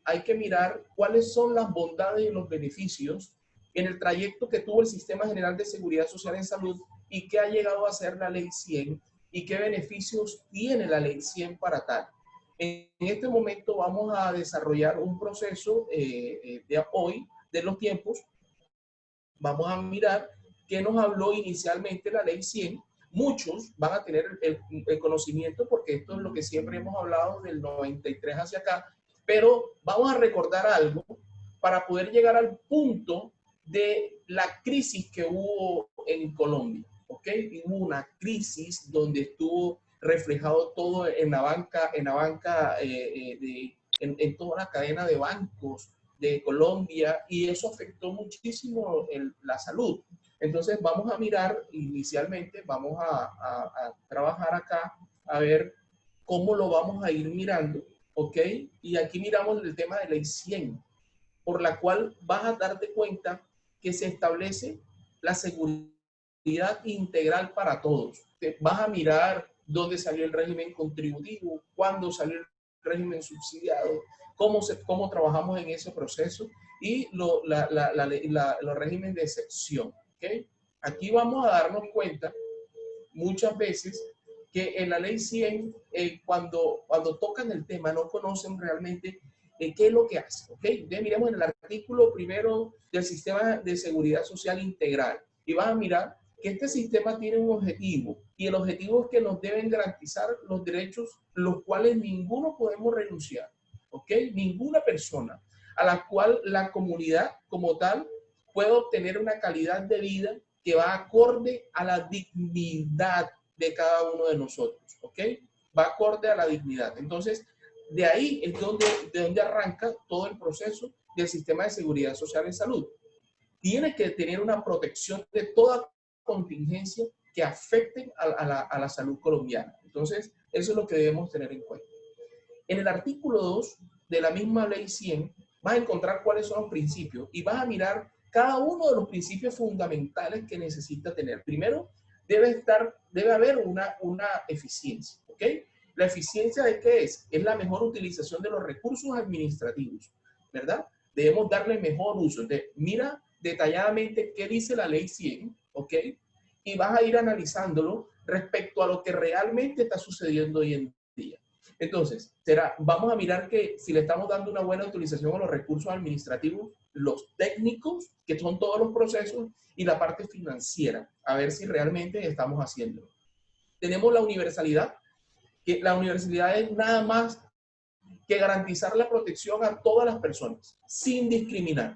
hay que mirar cuáles son las bondades y los beneficios en el trayecto que tuvo el Sistema General de Seguridad Social en Salud y qué ha llegado a ser la Ley 100 y qué beneficios tiene la Ley 100 para tal. En este momento vamos a desarrollar un proceso de hoy, de los tiempos. Vamos a mirar qué nos habló inicialmente la Ley 100. Muchos van a tener el conocimiento porque esto es lo que siempre hemos hablado del 93 hacia acá, pero vamos a recordar algo para poder llegar al punto de la crisis que hubo en Colombia, ¿ok? Y hubo una crisis donde estuvo reflejado todo en la banca, en toda la cadena de bancos de Colombia, y eso afectó muchísimo la salud. Entonces vamos a mirar inicialmente, vamos a trabajar acá, a ver cómo lo vamos a ir mirando, ¿ok? Y aquí miramos el tema de ley 100, por la cual vas a darte cuenta que se establece la seguridad integral para todos. Te vas a mirar dónde salió el régimen contributivo, cuándo salió el régimen subsidiado, cómo trabajamos en ese proceso y los regímenes de excepción. ¿Okay? Aquí vamos a darnos cuenta muchas veces que en la ley 100, cuando tocan el tema, no conocen realmente qué es lo que hace. ¿Okay? Entonces, miremos en el artículo primero del Sistema de Seguridad Social Integral y vas a mirar que este sistema tiene un objetivo y el objetivo es que nos deben garantizar los derechos, los cuales ninguno podemos renunciar. ¿Ok? Ninguna persona a la cual la comunidad como tal puede obtener una calidad de vida que va acorde a la dignidad de cada uno de nosotros, ¿ok? Va acorde a la dignidad. Entonces, de ahí es de donde arranca todo el proceso del sistema de seguridad social en salud. Tiene que tener una protección de toda contingencia que afecte a la salud colombiana. Entonces, eso es lo que debemos tener en cuenta. En el artículo 2 de la misma ley 100, vas a encontrar cuáles son los principios y vas a mirar cada uno de los principios fundamentales que necesita tener. Primero, debe haber una eficiencia, ¿ok? ¿La eficiencia de qué es? Es la mejor utilización de los recursos administrativos, ¿verdad? Debemos darle mejor uso. Mira detalladamente qué dice la ley 100, ¿ok? Y vas a ir analizándolo respecto a lo que realmente está sucediendo hoy en día. Entonces, vamos a mirar que si le estamos dando una buena utilización a los recursos administrativos, los técnicos, que son todos los procesos, y la parte financiera, a ver si realmente estamos haciéndolo. Tenemos la universalidad, que la universalidad es nada más que garantizar la protección a todas las personas, sin discriminar,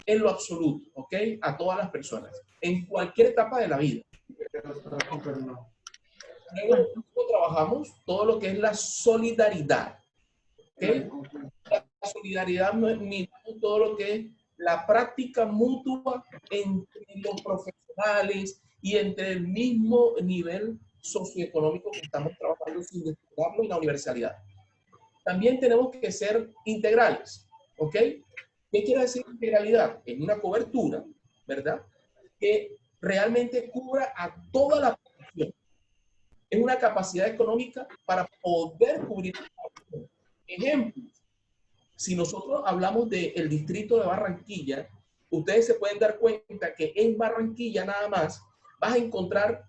en lo absoluto, ¿ok? A todas las personas, en cualquier etapa de la vida. Luego trabajamos todo lo que es la solidaridad, ¿okay? La solidaridad miramos todo lo que es la práctica mutua entre los profesionales y entre el mismo nivel socioeconómico que estamos trabajando sin descuidarlo y la universalidad. También tenemos que ser integrales, ¿ok? ¿Qué quiere decir integralidad? En una cobertura, ¿verdad? Que realmente cubra a toda la población. Es una capacidad económica para poder cubrir. Ejemplos, si nosotros hablamos del distrito de Barranquilla, ustedes se pueden dar cuenta que en Barranquilla nada más vas a encontrar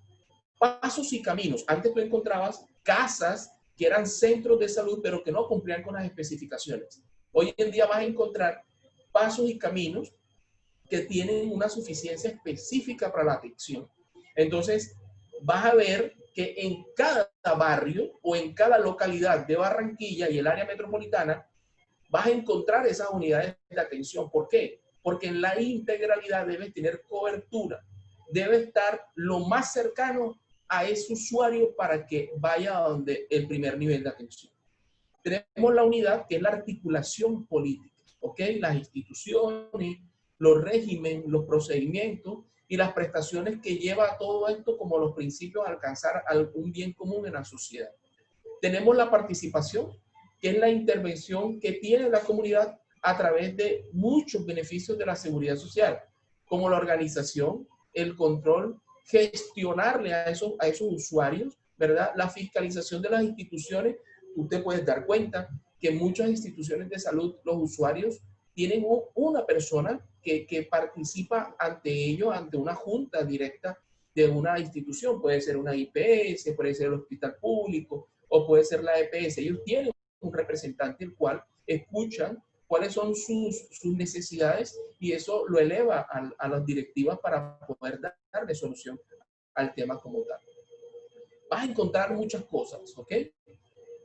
pasos y caminos. Antes tú encontrabas casas que eran centros de salud, pero que no cumplían con las especificaciones. Hoy en día vas a encontrar pasos y caminos que tienen una suficiencia específica para la atención. Entonces, vas a ver que en cada barrio o en cada localidad de Barranquilla y el área metropolitana vas a encontrar esas unidades de atención. ¿Por qué? Porque en la integralidad debes tener cobertura, debe estar lo más cercano a ese usuario para que vaya a donde el primer nivel de atención. Tenemos la unidad que es la articulación política, ¿ok? Las instituciones, los regímenes, los procedimientos y las prestaciones que lleva a todo esto como los principios a alcanzar algún bien común en la sociedad. Tenemos la participación, que es la intervención que tiene la comunidad a través de muchos beneficios de la seguridad social, como la organización, el control, gestionarle a esos usuarios, ¿verdad? La fiscalización de las instituciones. Usted puede dar cuenta que muchas instituciones de salud, los usuarios tienen una persona que participa ante ellos, ante una junta directa de una institución. Puede ser una IPS, puede ser el hospital público o puede ser la EPS. Ellos tienen un representante el cual escuchan cuáles son sus necesidades y eso lo eleva a las directivas para poder darle solución al tema como tal. Vas a encontrar muchas cosas, ¿ok?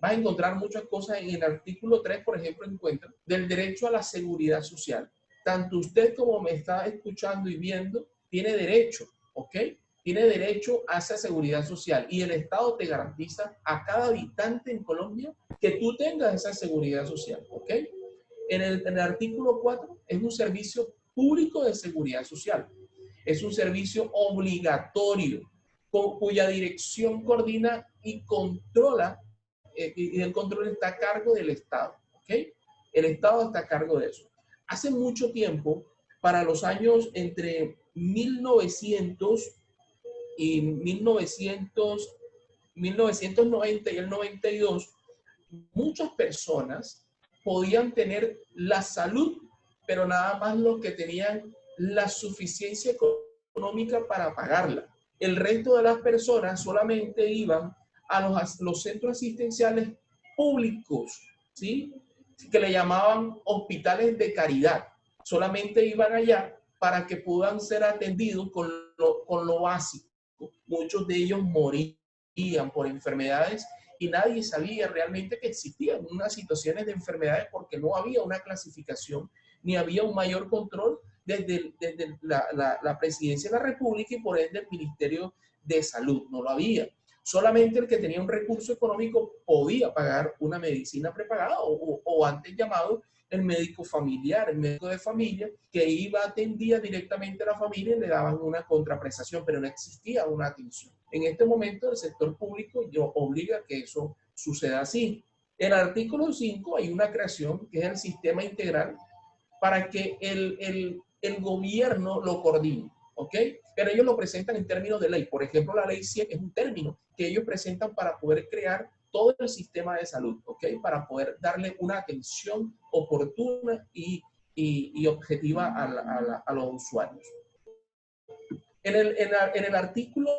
Vas a encontrar muchas cosas en el artículo 3, por ejemplo, encuentra del derecho a la seguridad social. Tanto usted como me está escuchando y viendo, tiene derecho, ¿ok? Tiene derecho a esa seguridad social y el Estado te garantiza a cada habitante en Colombia que tú tengas esa seguridad social, ¿ok? En el artículo 4 es un servicio público de seguridad social. Es un servicio obligatorio cuya dirección coordina y controla y el control está a cargo del Estado, ¿ok? El Estado está a cargo de eso. Hace mucho tiempo, para los años entre 1900 y 1990 y el 92, muchas personas podían tener la salud, pero nada más los que tenían la suficiencia económica para pagarla. El resto de las personas solamente iban a los centros asistenciales públicos, ¿sí? Que le llamaban hospitales de caridad. Solamente iban allá para que puedan ser atendidos con lo básico. Muchos de ellos morían por enfermedades y nadie sabía realmente que existían unas situaciones de enfermedades porque no había una clasificación ni había un mayor control desde la presidencia de la República y por ende el Ministerio de Salud. No lo había. Solamente el que tenía un recurso económico podía pagar una medicina prepagada o antes llamado el médico familiar, el médico de familia, que iba, atendía directamente a la familia y le daban una contraprestación, pero no existía una atención. En este momento el sector público obliga a que eso suceda así. En el artículo 5 hay una creación que es el sistema integral para que el gobierno lo coordine, ¿ok? Pero ellos lo presentan en términos de ley. Por ejemplo, la ley 100 es un término que ellos presentan para poder crear todo el sistema de salud, ¿ok? Para poder darle una atención oportuna y objetiva a los usuarios. En el artículo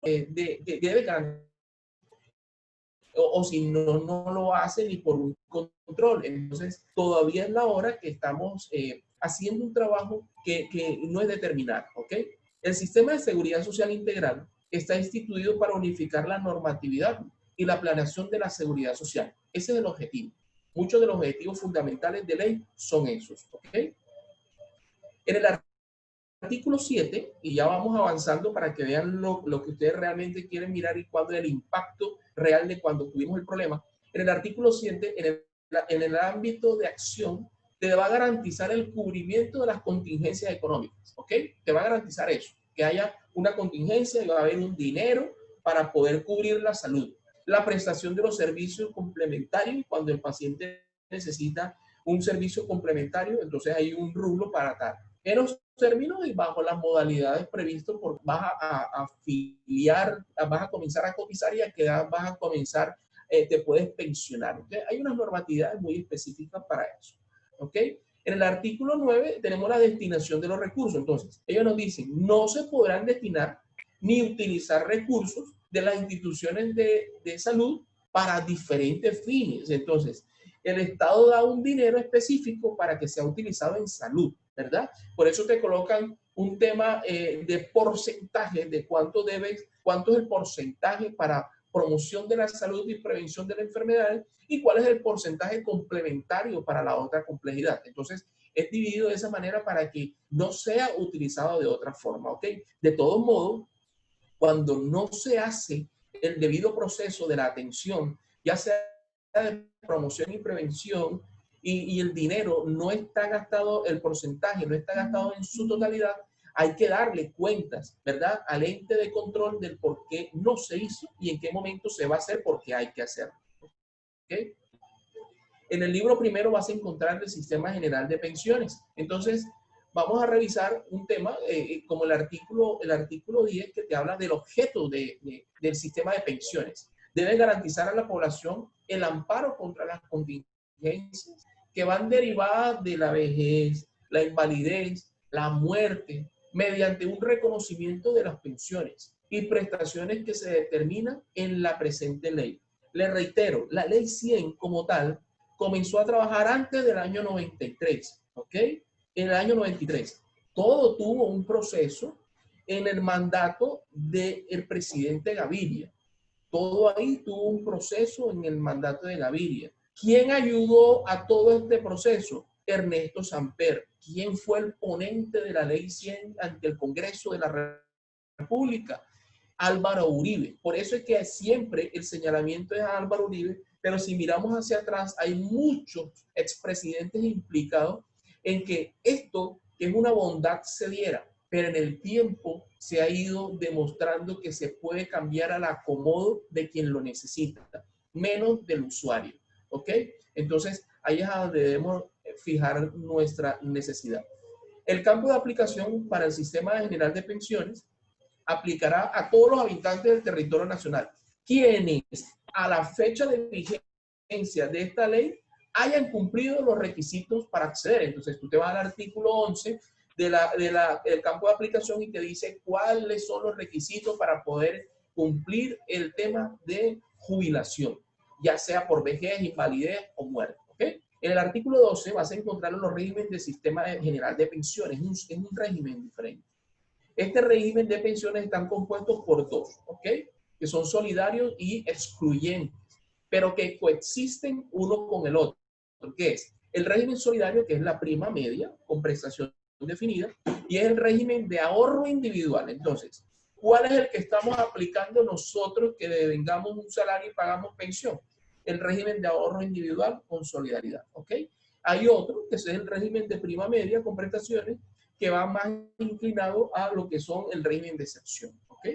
debe garantizar o si no, no lo hace ni por un control. Entonces, todavía es la hora que estamos haciendo un trabajo que no es determinado, ¿ok? El sistema de seguridad social integral está instituido para unificar la normatividad y la planeación de la seguridad social. Ese es el objetivo. Muchos de los objetivos fundamentales de ley son esos, ¿ok? En el artículo 7, y ya vamos avanzando para que vean lo que ustedes realmente quieren mirar y cuál es el impacto real de cuando tuvimos el problema. En el artículo 7, en el ámbito de acción, te va a garantizar el cubrimiento de las contingencias económicas, ¿ok? Te va a garantizar eso, que haya una contingencia y va a haber un dinero para poder cubrir la salud. La prestación de los servicios complementarios, cuando el paciente necesita un servicio complementario, entonces hay un rublo para dar. En los términos y bajo las modalidades previstas, vas a afiliar, vas a comenzar a cotizar y a qué edad vas a comenzar, te puedes pensionar. ¿Okay? Hay unas normatividades muy específicas para eso. ¿Ok? En el artículo 9 tenemos la destinación de los recursos. Entonces, ellos nos dicen, no se podrán destinar ni utilizar recursos de las instituciones de salud para diferentes fines. Entonces, el Estado da un dinero específico para que sea utilizado en salud, ¿verdad? Por eso te colocan un tema de porcentaje de cuánto es el porcentaje promoción de la salud y prevención de las enfermedades, y cuál es el porcentaje complementario para la otra complejidad. Entonces, es dividido de esa manera para que no sea utilizado de otra forma, ¿ok? De todos modos, cuando no se hace el debido proceso de la atención, ya sea de promoción y prevención, y el dinero no está gastado, el porcentaje no está gastado en su totalidad, hay que darle cuentas, ¿verdad?, al ente de control del por qué no se hizo y en qué momento se va a hacer, porque hay que hacerlo. ¿Okay? En el libro primero vas a encontrar el Sistema General de Pensiones. Entonces, vamos a revisar un tema como el artículo 10, que te habla del objeto del sistema de pensiones. Debe garantizar a la población el amparo contra las contingencias que van derivadas de la vejez, la invalidez, la muerte, mediante un reconocimiento de las pensiones y prestaciones que se determinan en la presente ley. Le reitero, la ley 100 como tal comenzó a trabajar antes del año 93, ¿ok? En el año 93. Todo tuvo un proceso en el mandato del presidente Gaviria. Todo ahí tuvo un proceso en el mandato de Gaviria. ¿Quién ayudó a todo este proceso? Ernesto Samper. ¿Quién fue el ponente de la ley 100 ante el Congreso de la República? Álvaro Uribe. Por eso es que siempre el señalamiento es a Álvaro Uribe, pero si miramos hacia atrás, hay muchos expresidentes implicados en que esto, que es una bondad, se diera, pero en el tiempo se ha ido demostrando que se puede cambiar al acomodo de quien lo necesita, menos del usuario, ¿ok? Entonces, ahí es a donde debemos fijar nuestra necesidad. El campo de aplicación para el Sistema General de Pensiones aplicará a todos los habitantes del territorio nacional, quienes a la fecha de vigencia de esta ley hayan cumplido los requisitos para acceder. Entonces, tú te vas al artículo 11 del campo de aplicación y te dice cuáles son los requisitos para poder cumplir el tema de jubilación, ya sea por vejez, invalidez o muerte. ¿Okay? En el artículo 12 vas a encontrar los regímenes del Sistema General de Pensiones, es un régimen diferente. Este régimen de pensiones están compuestos por dos, ¿ok? Que son solidarios y excluyentes, pero que coexisten uno con el otro. ¿Qué es? El régimen solidario, que es la prima media con prestación definida, y es el régimen de ahorro individual. Entonces, ¿cuál es el que estamos aplicando nosotros que devengamos un salario y pagamos pensión? El régimen de ahorro individual con solidaridad, ¿ok? Hay otro, que es el régimen de prima media con prestaciones, que va más inclinado a lo que son el régimen de excepción, ¿ok?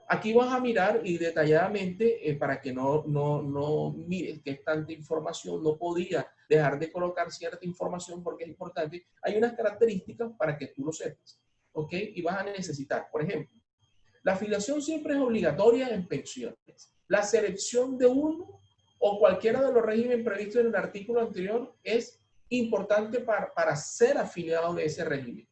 Aquí vas a mirar y detalladamente, para que no mires que es tanta información, no podía dejar de colocar cierta información porque es importante. Hay unas características para que tú lo sepas, ¿ok? Y vas a necesitar, por ejemplo, la afiliación siempre es obligatoria en pensiones. La selección de uno o cualquiera de los regímenes previstos en el artículo anterior es importante para ser afiliado de ese régimen.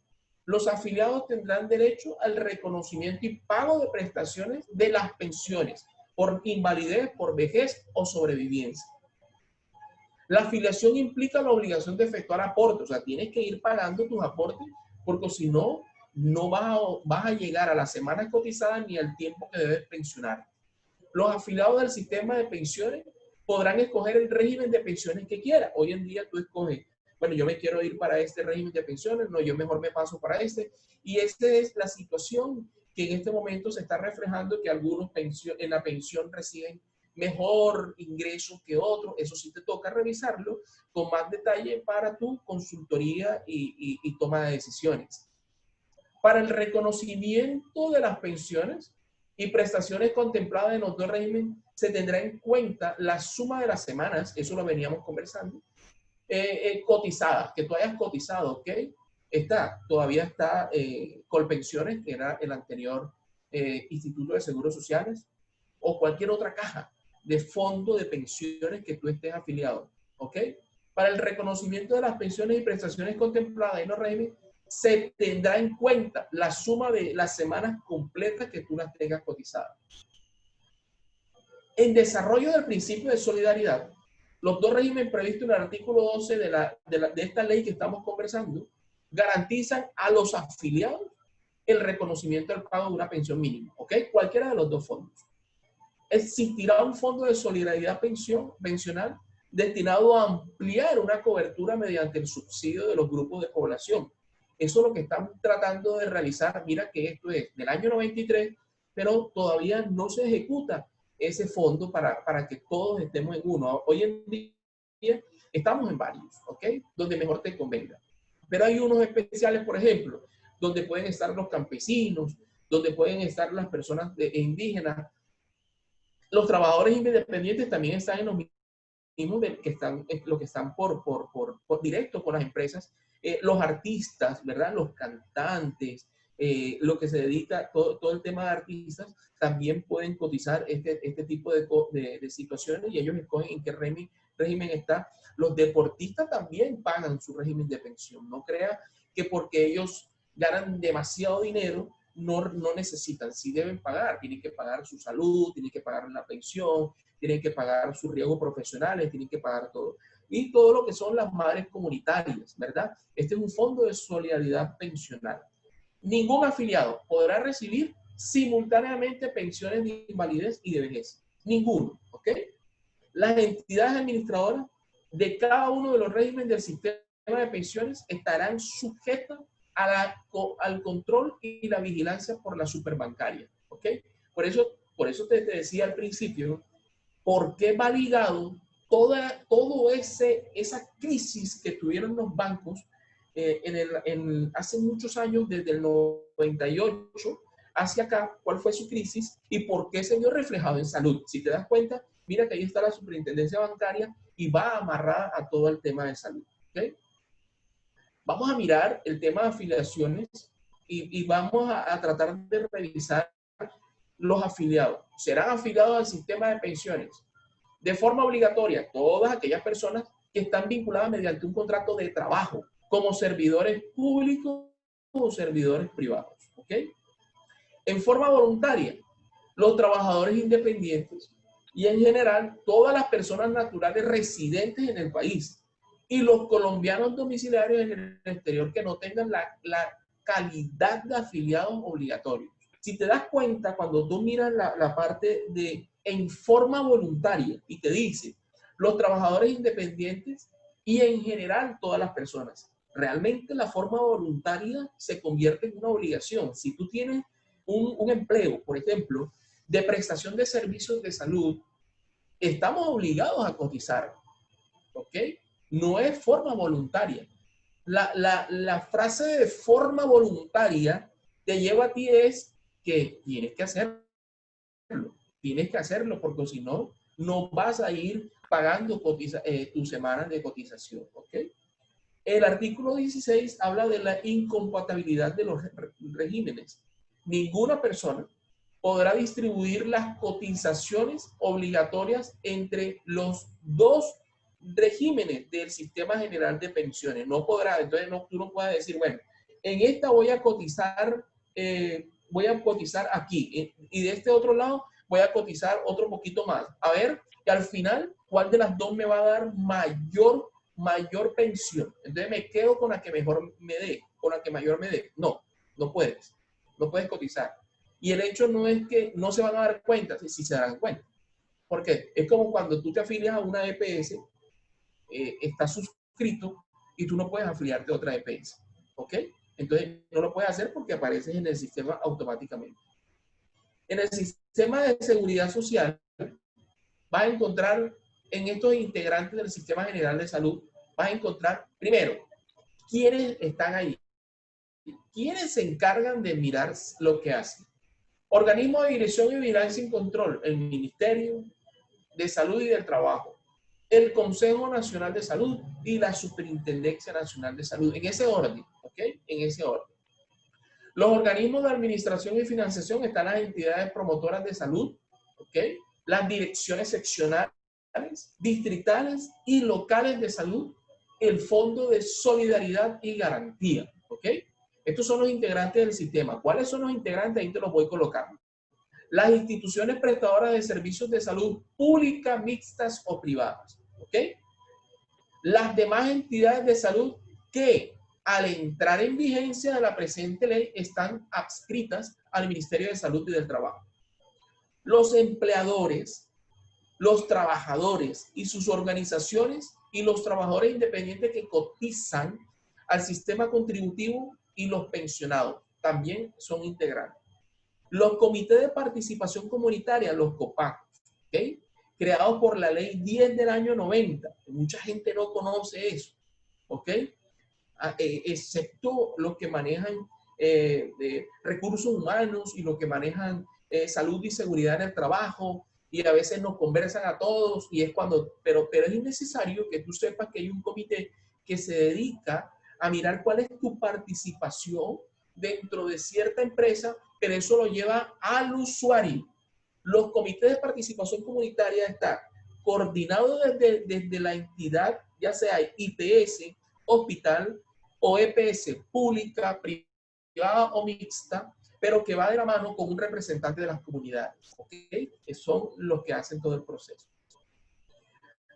Los afiliados tendrán derecho al reconocimiento y pago de prestaciones de las pensiones por invalidez, por vejez o sobrevivencia. La afiliación implica la obligación de efectuar aportes, o sea, tienes que ir pagando tus aportes porque si no, no vas a llegar a las semanas cotizadas ni al tiempo que debes pensionar. Los afiliados del sistema de pensiones podrán escoger el régimen de pensiones que quiera. Hoy en día tú escoges, bueno, yo me quiero ir para este régimen de pensiones, no, yo mejor me paso para este. Y esta es la situación que en este momento se está reflejando, que algunos en la pensión reciben mejor ingreso que otros. Eso sí te toca revisarlo con más detalle para tu consultoría y toma de decisiones. Para el reconocimiento de las pensiones y prestaciones contempladas en los dos regímenes, se tendrá en cuenta la suma de las semanas, eso lo veníamos conversando, cotizadas, que tú hayas cotizado, ¿ok? Todavía está Colpensiones, que era el anterior Instituto de Seguros Sociales, o cualquier otra caja de fondo de pensiones que tú estés afiliado, ¿ok? Para el reconocimiento de las pensiones y prestaciones contempladas en los regímenes, se tendrá en cuenta la suma de las semanas completas que tú las tengas cotizadas. En desarrollo del principio de solidaridad, los dos regímenes previstos en el artículo 12 de esta ley que estamos conversando garantizan a los afiliados el reconocimiento del pago de una pensión mínima, ¿ok? Cualquiera de los dos fondos. Existirá un fondo de solidaridad pensional destinado a ampliar una cobertura mediante el subsidio de los grupos de población. Eso es lo que están tratando de realizar. Mira que esto es del año 93, pero todavía no se ejecuta ese fondo para que todos estemos en uno. Hoy en día estamos en varios, ¿ok? Donde mejor te convenga. Pero hay unos especiales, por ejemplo, donde pueden estar los campesinos, donde pueden estar las personas indígenas. Los trabajadores independientes también están en los mismos que están, los que están por directo con las empresas. Los artistas, ¿verdad? Los cantantes, lo que se dedica, todo el tema de artistas, también pueden cotizar este tipo de situaciones y ellos escogen en qué régimen está. Los deportistas también pagan su régimen de pensión. No crea que porque ellos ganan demasiado dinero, no necesitan, sí deben pagar, tienen que pagar su salud, tienen que pagar la pensión, tienen que pagar sus riesgos profesionales, tienen que pagar todo. Y todo lo que son las madres comunitarias, ¿verdad? Este es un fondo de solidaridad pensional. Ningún afiliado podrá recibir simultáneamente pensiones de invalidez y de vejez. Ninguno, ¿ok? Las entidades administradoras de cada uno de los regímenes del sistema de pensiones estarán sujetas al control y la vigilancia por la superbancaria, ¿ok? Por eso te decía al principio, ¿por qué va ligado todo esa crisis que tuvieron los bancos hace muchos años, desde el 98 hacia acá? ¿Cuál fue su crisis y por qué se vio reflejado en salud? Si te das cuenta, mira que ahí está la superintendencia bancaria y va amarrada a todo el tema de salud, ¿ok? Vamos a mirar el tema de afiliaciones y vamos a tratar de revisar los afiliados. Serán afiliados al sistema de pensiones de forma obligatoria todas aquellas personas que están vinculadas mediante un contrato de trabajo como servidores públicos o servidores privados, ¿ok? En forma voluntaria, los trabajadores independientes y en general todas las personas naturales residentes en el país y los colombianos domiciliarios en el exterior que no tengan la calidad de afiliados obligatorios. Si te das cuenta, cuando tú miras la parte de en forma voluntaria y te dice los trabajadores independientes y en general todas las personas, realmente la forma voluntaria se convierte en una obligación. Si tú tienes un empleo, por ejemplo, de prestación de servicios de salud, estamos obligados a cotizar, ¿ok? No es forma voluntaria. La frase de forma voluntaria te lleva a ti es que tienes que hacerlo porque si no, no vas a ir pagando tus semanas de cotización, ¿ok? El artículo 16 habla de la incompatibilidad de los regímenes. Ninguna persona podrá distribuir las cotizaciones obligatorias entre los dos regímenes del Sistema General de Pensiones. No podrá, entonces tú no puedes decir, bueno, en esta voy a cotizar aquí y de este otro lado voy a cotizar otro poquito más. A ver, que al final, ¿cuál de las dos me va a dar mayor pensión? Entonces me quedo con la que mejor me dé, con la que mayor me dé. No, no puedes cotizar. Y el hecho no es que no se van a dar cuenta, si se dan cuenta. Porque es como cuando tú te afilias a una EPS, estás suscrito y tú no puedes afiliarte a otra EPS, ¿ok? Entonces no lo puedes hacer porque apareces en el sistema automáticamente. En el sistema de seguridad social vas a encontrar en estos integrantes del Sistema General de Salud, vas a encontrar, primero, quiénes están ahí, quiénes se encargan de mirar lo que hacen. Organismo de Dirección y Vigilancia y Control, el Ministerio de Salud y del Trabajo, el Consejo Nacional de Salud y la Superintendencia Nacional de Salud, en ese orden, ¿ok? En ese orden. Los organismos de administración y financiación están las entidades promotoras de salud, ¿ok? Las direcciones seccionales, distritales y locales de salud, el Fondo de Solidaridad y Garantía, ¿ok? Estos son los integrantes del sistema. ¿Cuáles son los integrantes? Ahí te los voy colocando. Las instituciones prestadoras de servicios de salud públicas, mixtas o privadas, ¿ok? Las demás entidades de salud que al entrar en vigencia de la presente ley, están adscritas al Ministerio de Salud y del Trabajo. Los empleadores, los trabajadores y sus organizaciones y los trabajadores independientes que cotizan al sistema contributivo y los pensionados también son integrales. Los comités de participación comunitaria, los COPAC, ¿okay? Creados por la ley 10 del año 90. Mucha gente no conoce eso, ¿ok? Excepto los que manejan recursos humanos y los que manejan salud y seguridad en el trabajo, y a veces nos conversan a todos, y es cuando, pero es necesario que tú sepas que hay un comité que se dedica a mirar cuál es tu participación dentro de cierta empresa, pero eso lo lleva al usuario. Los comités de participación comunitaria están coordinados desde la entidad, ya sea IPS, hospital o EPS, pública, privada o mixta, pero que va de la mano con un representante de las comunidades, ¿ok? Que son los que hacen todo el proceso.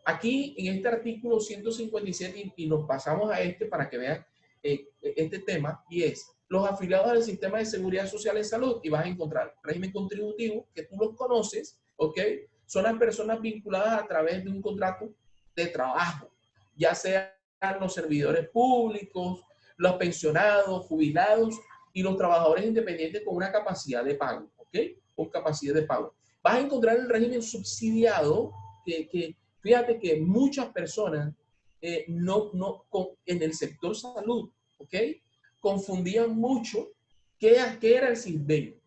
Aquí, en este artículo 157, y nos pasamos a este para que vean este tema, y es los afiliados al sistema de seguridad social en salud, y vas a encontrar régimen contributivo, que tú los conoces, ¿ok? Son las personas vinculadas a través de un contrato de trabajo, ya sean los servidores públicos, los pensionados, jubilados y los trabajadores independientes con una capacidad de pago, ¿ok? Con capacidad de pago. Vas a encontrar el régimen subsidiado, que fíjate que muchas personas en el sector salud, ¿ok? Confundían mucho qué era el CISBEN.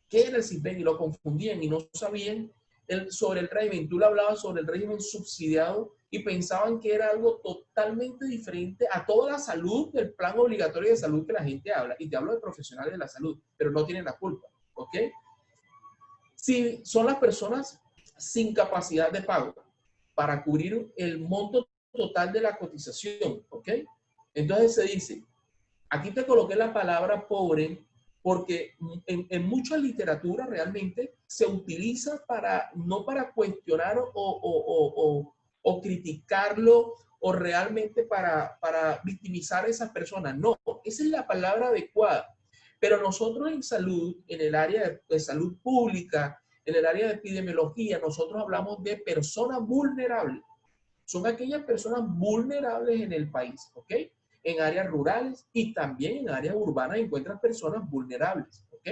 ¿Qué era el CISBEN? Y lo confundían y no sabían sobre el régimen. Tú le hablabas sobre el régimen subsidiado y pensaban que era algo totalmente diferente a toda la salud del plan obligatorio de salud que la gente habla. Y te hablo de profesionales de la salud, pero no tienen la culpa, ¿ok? Si son las personas sin capacidad de pago para cubrir el monto total de la cotización, ¿ok? Entonces se dice, aquí te coloqué la palabra pobre porque en mucha literatura realmente se utiliza no para cuestionar o criticarlo o realmente para victimizar a esas personas. No, esa es la palabra adecuada. Pero nosotros en salud, en el área de salud pública, en el área de epidemiología, nosotros hablamos de personas vulnerables. Son aquellas personas vulnerables en el país, ¿ok? En áreas rurales y también en áreas urbanas encuentras personas vulnerables, ¿ok?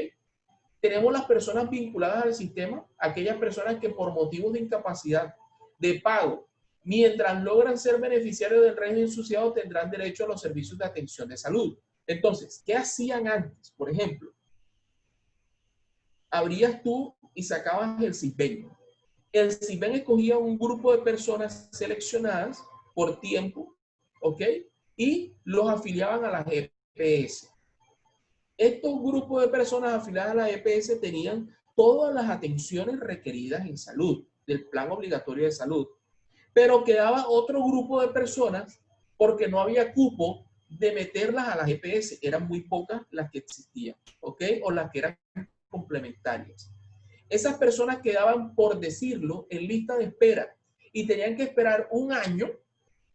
Tenemos las personas vinculadas al sistema, aquellas personas que por motivos de incapacidad de pago, mientras logran ser beneficiarios del régimen subsidiado, tendrán derecho a los servicios de atención de salud. Entonces, ¿qué hacían antes? Por ejemplo, abrías tú y sacabas el CISBEN. El CISBEN escogía un grupo de personas seleccionadas por tiempo, ¿ok? Y los afiliaban a las EPS. Estos grupos de personas afiliadas a las EPS tenían todas las atenciones requeridas en salud, del plan obligatorio de salud. Pero quedaba otro grupo de personas porque no había cupo de meterlas a las EPS. Eran muy pocas las que existían, ¿ok? O las que eran complementarias. Esas personas quedaban, por decirlo, en lista de espera y tenían que esperar un año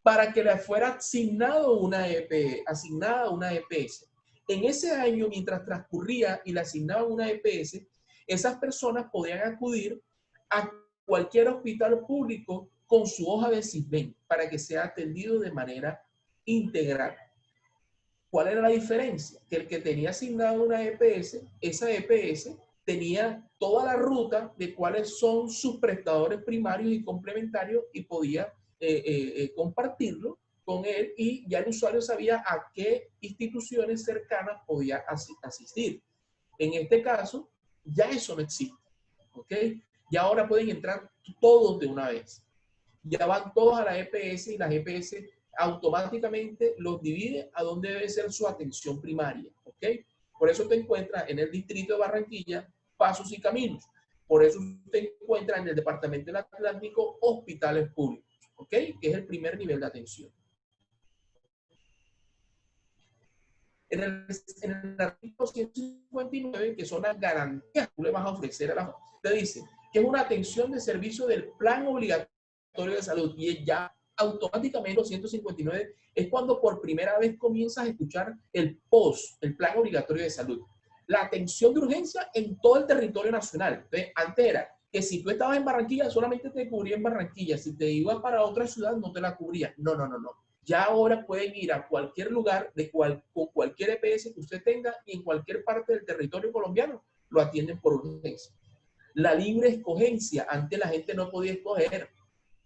para que les fuera asignada una EPS. En ese año, mientras transcurría y le asignaban una EPS, esas personas podían acudir a cualquier hospital público con su hoja de CISBEN para que sea atendido de manera integral. ¿Cuál era la diferencia? Que el que tenía asignado una EPS, esa EPS tenía toda la ruta de cuáles son sus prestadores primarios y complementarios y podía compartirlo con él y ya el usuario sabía a qué instituciones cercanas podía asistir. En este caso, ya eso no existe, ¿ok? Y ahora pueden entrar todos de una vez. Ya van todos a la EPS y las EPS automáticamente los divide a dónde debe ser su atención primaria, ¿ok? Por eso te encuentras en el distrito de Barranquilla, Pasos y Caminos. Por eso te encuentras en el departamento del Atlántico, hospitales públicos, ¿ok? Que es el primer nivel de atención. En el artículo 159, que son las garantías que tú le vas a ofrecer a la... Te dice que es una atención de servicio del plan obligatorio de salud y es ya automáticamente los 159 es cuando por primera vez comienzas a escuchar el POS, el Plan Obligatorio de Salud. La atención de urgencia en todo el territorio nacional. Entonces, antes era que si tú estabas en Barranquilla, solamente te cubría en Barranquilla. Si te ibas para otra ciudad, no te la cubría. No, no, no, no. Ya ahora pueden ir a cualquier lugar con cualquier EPS que usted tenga y en cualquier parte del territorio colombiano lo atienden por urgencia. La libre escogencia, antes la gente no podía escoger,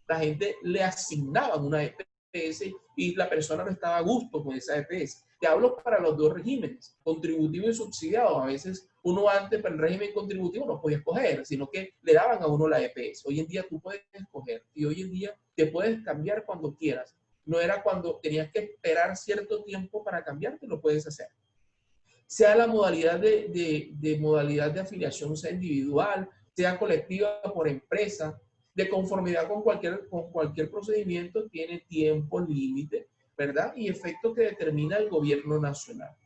la gente le asignaban una EPS y la persona no estaba a gusto con esa EPS. Te hablo para los dos regímenes, contributivo y subsidiado. A veces uno antes para el régimen contributivo no podía escoger, sino que le daban a uno la EPS. Hoy en día tú puedes escoger y hoy en día te puedes cambiar cuando quieras. No era cuando tenías que esperar cierto tiempo para cambiarte, lo puedes hacer. Sea la modalidad modalidad de afiliación, sea individual, sea colectiva por empresa, de conformidad con cualquier procedimiento, tiene tiempo límite, ¿verdad? Y efecto que determina el gobierno nacional.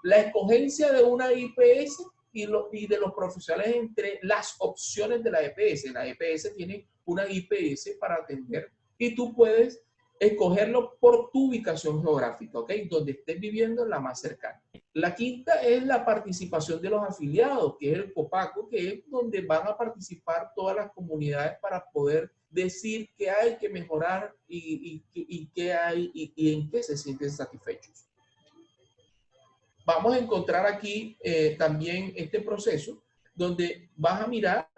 La escogencia de una IPS y de los profesionales entre las opciones de la EPS. La EPS tiene una IPS para atender y tú puedes escogerlo por tu ubicación geográfica, ¿ok? Donde estés viviendo, la más cercana. La quinta es la participación de los afiliados, que es el COPACO, que es donde van a participar todas las comunidades para poder decir qué hay que mejorar y qué hay y en qué se sienten satisfechos. Vamos a encontrar aquí también este proceso donde vas a mirar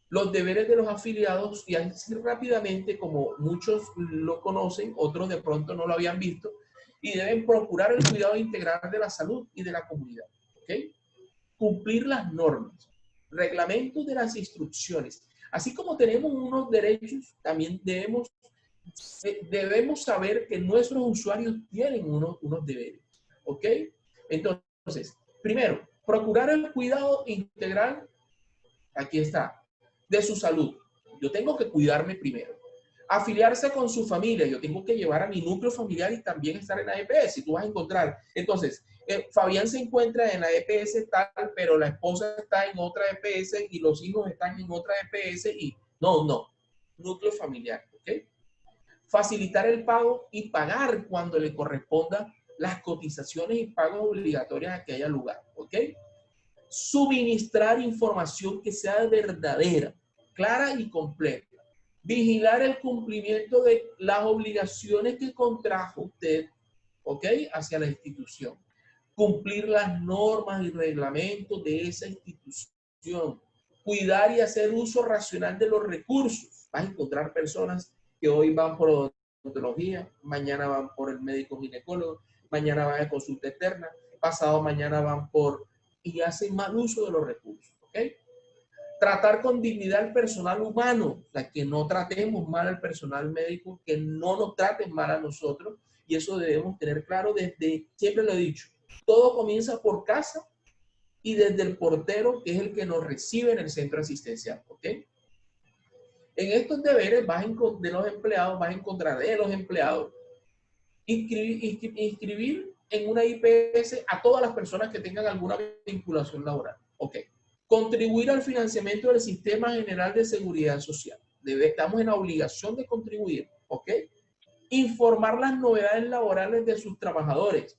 los deberes de los afiliados y así rápidamente, como muchos lo conocen, otros de pronto no lo habían visto, y deben procurar el cuidado integral de la salud y de la comunidad. ¿Okay? Cumplir las normas, reglamentos de las instrucciones. Así como tenemos unos derechos, también debemos saber que nuestros usuarios tienen unos deberes. ¿Ok? Entonces, primero, procurar el cuidado integral, aquí está, de su salud. Yo tengo que cuidarme primero. Afiliarse con su familia. Yo tengo que llevar a mi núcleo familiar y también estar en la EPS. Tú vas a encontrar. Entonces, Fabián se encuentra en la EPS tal, pero la esposa está en otra EPS y los hijos están en otra EPS y no. Núcleo familiar. ¿Ok? Facilitar el pago y pagar cuando le corresponda las cotizaciones y pagos obligatorios a que haya lugar. ¿Ok? Suministrar información que sea verdadera, clara y completa. Vigilar el cumplimiento de las obligaciones que contrajo usted, ¿ok? Hacia la institución. Cumplir las normas y reglamentos de esa institución. Cuidar y hacer uso racional de los recursos. Vas a encontrar personas que hoy van por odontología, mañana van por el médico ginecólogo, mañana van a consulta externa, pasado mañana van por y hacen mal uso de los recursos. ¿Ok? Tratar con dignidad al personal humano, o sea, que no tratemos mal al personal médico, que no nos traten mal a nosotros, y eso debemos tener claro desde, siempre lo he dicho, todo comienza por casa y desde el portero, que es el que nos recibe en el centro asistencial. ¿Ok? En estos deberes de los empleados vas a encontrar de los empleados inscribir en una IPS a todas las personas que tengan alguna vinculación laboral. Ok. Contribuir al financiamiento del Sistema General de Seguridad Social. Estamos en la obligación de contribuir. Ok. Informar las novedades laborales de sus trabajadores.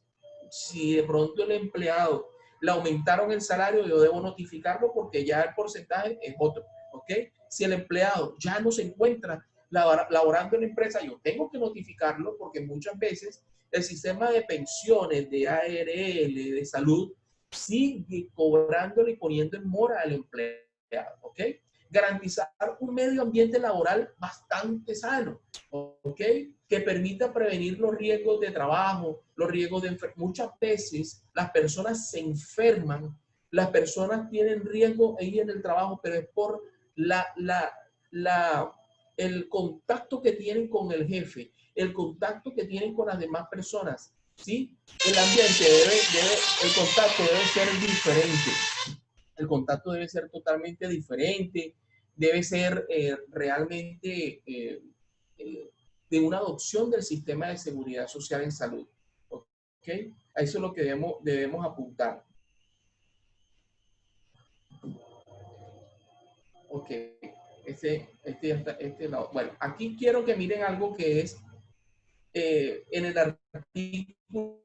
Si de pronto el empleado le aumentaron el salario, yo debo notificarlo porque ya el porcentaje es otro. Ok. Si el empleado ya no se encuentra laborando en la empresa, yo tengo que notificarlo porque muchas veces el sistema de pensiones, de ARL, de salud, sigue cobrándole y poniendo en mora al empleado, ¿ok? Garantizar un medio ambiente laboral bastante sano, ¿ok? Que permita prevenir los riesgos de trabajo, los riesgos de enfermedad. Muchas veces las personas se enferman, las personas tienen riesgo ahí en el trabajo, pero es por el contacto que tienen con el jefe, el contacto que tienen con las demás personas, ¿sí? El ambiente el contacto debe ser diferente. El contacto debe ser totalmente diferente, debe ser realmente de una adopción del sistema de seguridad social en salud. ¿Ok? A eso es lo que debemos apuntar. Ok. Bueno, aquí quiero que miren algo que es en el artículo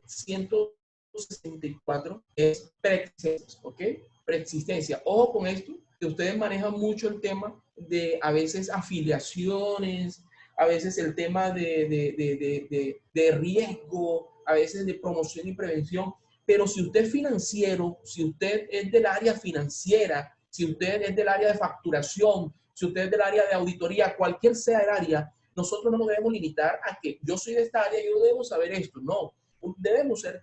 164 es preexistencia, ¿ok? Preexistencia. Ojo con esto, que ustedes manejan mucho el tema de a veces afiliaciones, a veces el tema de riesgo, a veces de promoción y prevención. Pero si usted es financiero, si usted es del área financiera, si usted es del área de facturación, si usted es del área de auditoría, cualquier sea el área, nosotros no nos debemos limitar a que yo soy de esta área y yo debo saber esto. No, debemos ser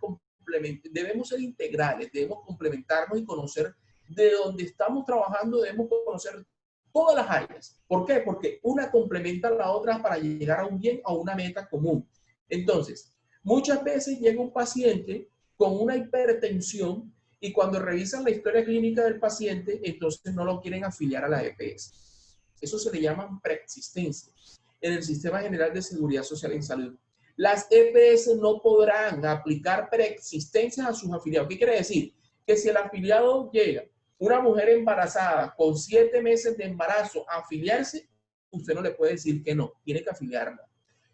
integrales, debemos complementarnos y conocer de dónde estamos trabajando, debemos conocer todas las áreas. ¿Por qué? Porque una complementa a la otra para llegar a un bien, a una meta común. Entonces, muchas veces llega un paciente con una hipertensión y cuando revisan la historia clínica del paciente, entonces no lo quieren afiliar a la EPS. Eso se le llama preexistencia en el Sistema General de Seguridad Social en Salud. Las EPS no podrán aplicar preexistencias a sus afiliados. ¿Qué quiere decir? Que si el afiliado llega, una mujer embarazada con 7 meses de embarazo, a afiliarse, usted no le puede decir que no, tiene que afiliarla.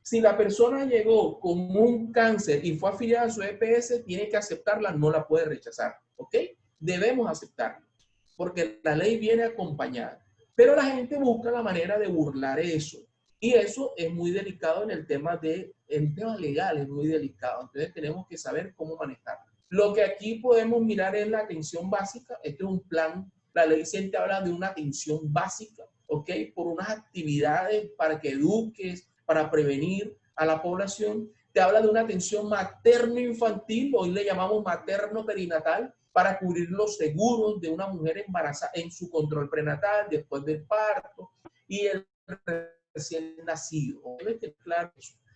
Si la persona llegó con un cáncer y fue afiliada a su EPS, tiene que aceptarla, no la puede rechazar, ¿ok? Debemos aceptarla, porque la ley viene acompañada. Pero la gente busca la manera de burlar eso. Y eso es muy delicado en el tema legal, es muy delicado. Entonces tenemos que saber cómo manejarlo. Lo que aquí podemos mirar es la atención básica. Este es un plan. La ley siempre habla de una atención básica, ¿ok? Por unas actividades para que eduques, para prevenir a la población. Te habla de una atención materno-infantil, hoy le llamamos materno-perinatal, para cubrir los seguros de una mujer embarazada en su control prenatal, después del parto y el recién nacido. Claro,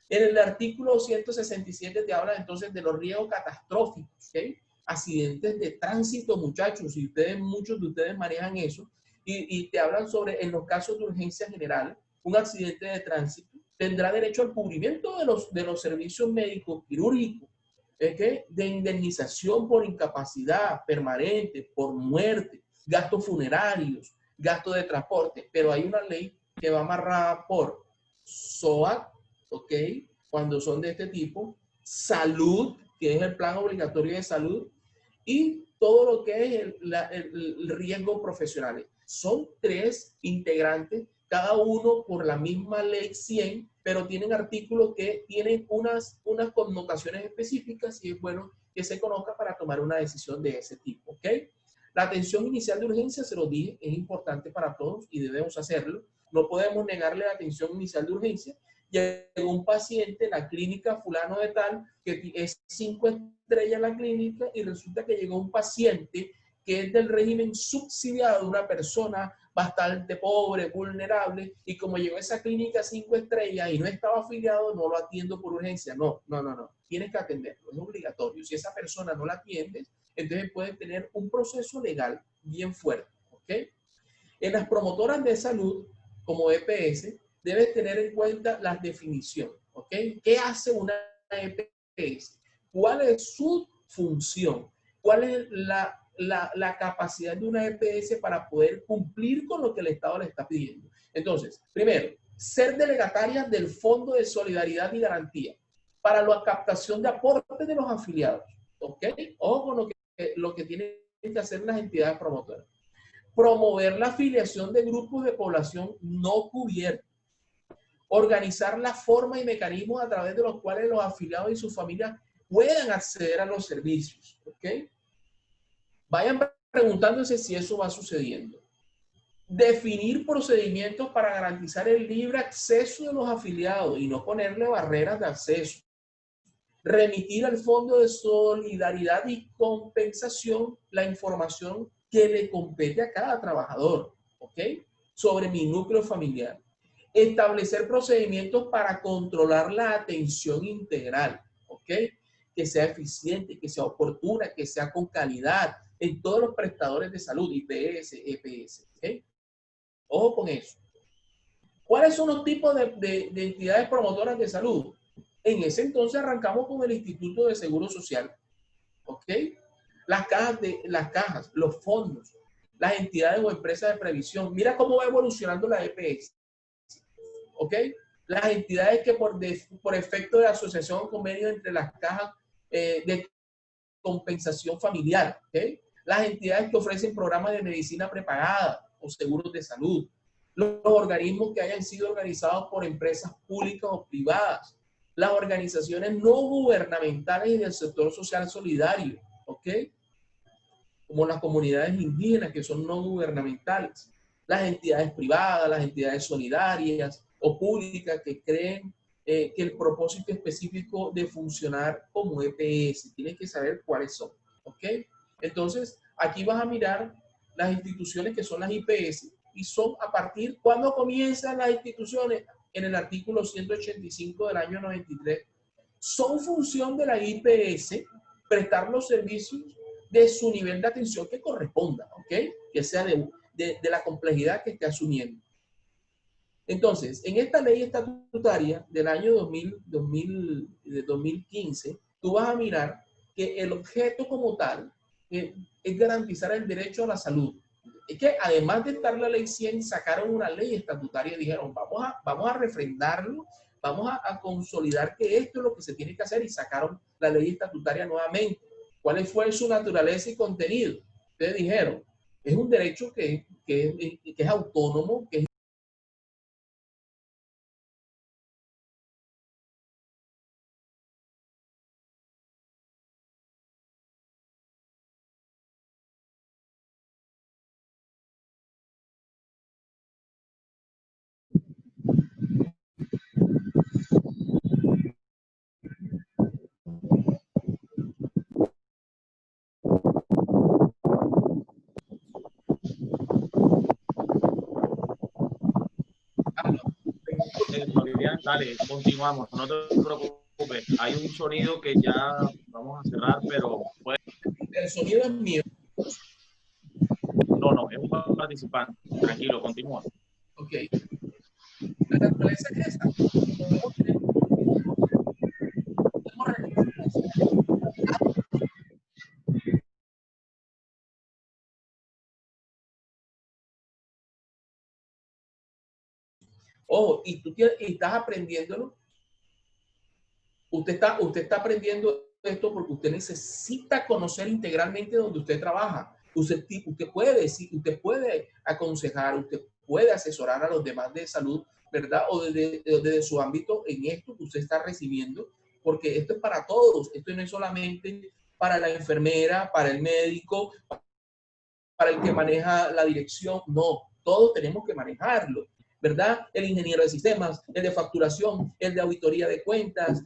en el artículo 167 te habla entonces de los riesgos catastróficos, ¿okay? Accidentes de tránsito, muchachos, y muchos de ustedes manejan eso, y te hablan sobre, en los casos de urgencia general, un accidente de tránsito tendrá derecho al cubrimiento de los servicios médicos quirúrgicos, de indemnización por incapacidad permanente, por muerte, gastos funerarios, gastos de transporte, pero hay una ley que va amarrada por SOAT, ¿ok? Cuando son de este tipo, salud, que es el plan obligatorio de salud, y todo lo que es el riesgo profesional. Son 3 integrantes, cada uno por la misma ley 100, pero tienen artículos que tienen unas connotaciones específicas y es bueno que se conozca para tomar una decisión de ese tipo, ¿ok? La atención inicial de urgencia, se lo dije, es importante para todos y debemos hacerlo. No podemos negarle la atención inicial de urgencia. Llegó un paciente en la clínica fulano de tal, que es 5 estrellas la clínica, y resulta que llegó un paciente que es del régimen subsidiado, una persona bastante pobre, vulnerable, y como llegó a esa clínica 5 estrellas y no estaba afiliado, no lo atiendo por urgencia. No. Tienes que atenderlo, es obligatorio. Si esa persona no la atiendes, entonces puede tener un proceso legal bien fuerte, ¿ok? En las promotoras de salud, como EPS, debes tener en cuenta las definiciones, ¿ok? ¿Qué hace una EPS? ¿Cuál es su función? ¿Cuál es la capacidad de una EPS para poder cumplir con lo que el Estado le está pidiendo? Entonces, primero, ser delegataria del Fondo de Solidaridad y Garantía para la captación de aportes de los afiliados, ¿ok? Ojo con lo que tienen que hacer las entidades promotoras. Promover la afiliación de grupos de población no cubiertos. Organizar la forma y mecanismos a través de los cuales los afiliados y sus familias puedan acceder a los servicios, ¿ok? Vayan preguntándose si eso va sucediendo. Definir procedimientos para garantizar el libre acceso de los afiliados y no ponerle barreras de acceso. Remitir al Fondo de Solidaridad y Compensación la información que le compete a cada trabajador, ¿ok? Sobre mi núcleo familiar. Establecer procedimientos para controlar la atención integral, ¿ok? Que sea eficiente, que sea oportuna, que sea con calidad en todos los prestadores de salud, IPS, EPS, ¿ok? Ojo con eso. ¿Cuáles son los tipos de entidades promotoras de salud? En ese entonces arrancamos con el Instituto de Seguro Social, ¿ok? Las cajas, los fondos. las entidades o empresas de previsión. Mira cómo va evolucionando la EPS. ¿Ok? Las entidades que por efecto de asociación o convenio entre las cajas de compensación familiar. ¿Ok? Las entidades que ofrecen programas de medicina prepagada o seguros de salud. Los organismos que hayan sido organizados por empresas públicas o privadas. Las organizaciones no gubernamentales y del sector social solidario. ¿Ok? Como las comunidades indígenas que son no gubernamentales, las entidades privadas, las entidades solidarias o públicas que creen que el propósito específico de funcionar como EPS. Tienes que saber cuáles son, ¿ok? Entonces, aquí vas a mirar las instituciones que son las IPS y son a partir, ¿cuándo comienzan las instituciones? En el artículo 185 del año 93. Son función de la IPS prestar los servicios de su nivel de atención que corresponda, ¿ok? Que sea de la complejidad que esté asumiendo. Entonces, en esta ley estatutaria del año 2015, tú vas a mirar que el objeto como tal es garantizar el derecho a la salud. Es que además de estar la ley 100, sacaron una ley estatutaria y dijeron, vamos a refrendarlo, vamos a consolidar que esto es lo que se tiene que hacer, y sacaron la ley estatutaria nuevamente. ¿Cuál fue su naturaleza y contenido? Ustedes dijeron, es un derecho que es autónomo, que es Fabián, dale, continuamos, no te preocupes. Hay un sonido que ya vamos a cerrar, pero puede... el sonido es mío. No, es un participante. Tranquilo, continúa. Ok. La naturaleza es esa. Ojo, y tú estás aprendiéndolo. Usted está aprendiendo esto porque usted necesita conocer integralmente donde usted trabaja. Usted puede decir, usted puede aconsejar, usted puede asesorar a los demás de salud, ¿verdad? O desde su ámbito en esto que usted está recibiendo, porque esto es para todos. Esto no es solamente para la enfermera, para el médico, para el que maneja la dirección. No, todos tenemos que manejarlo, ¿verdad? El ingeniero de sistemas, el de facturación, el de auditoría de cuentas,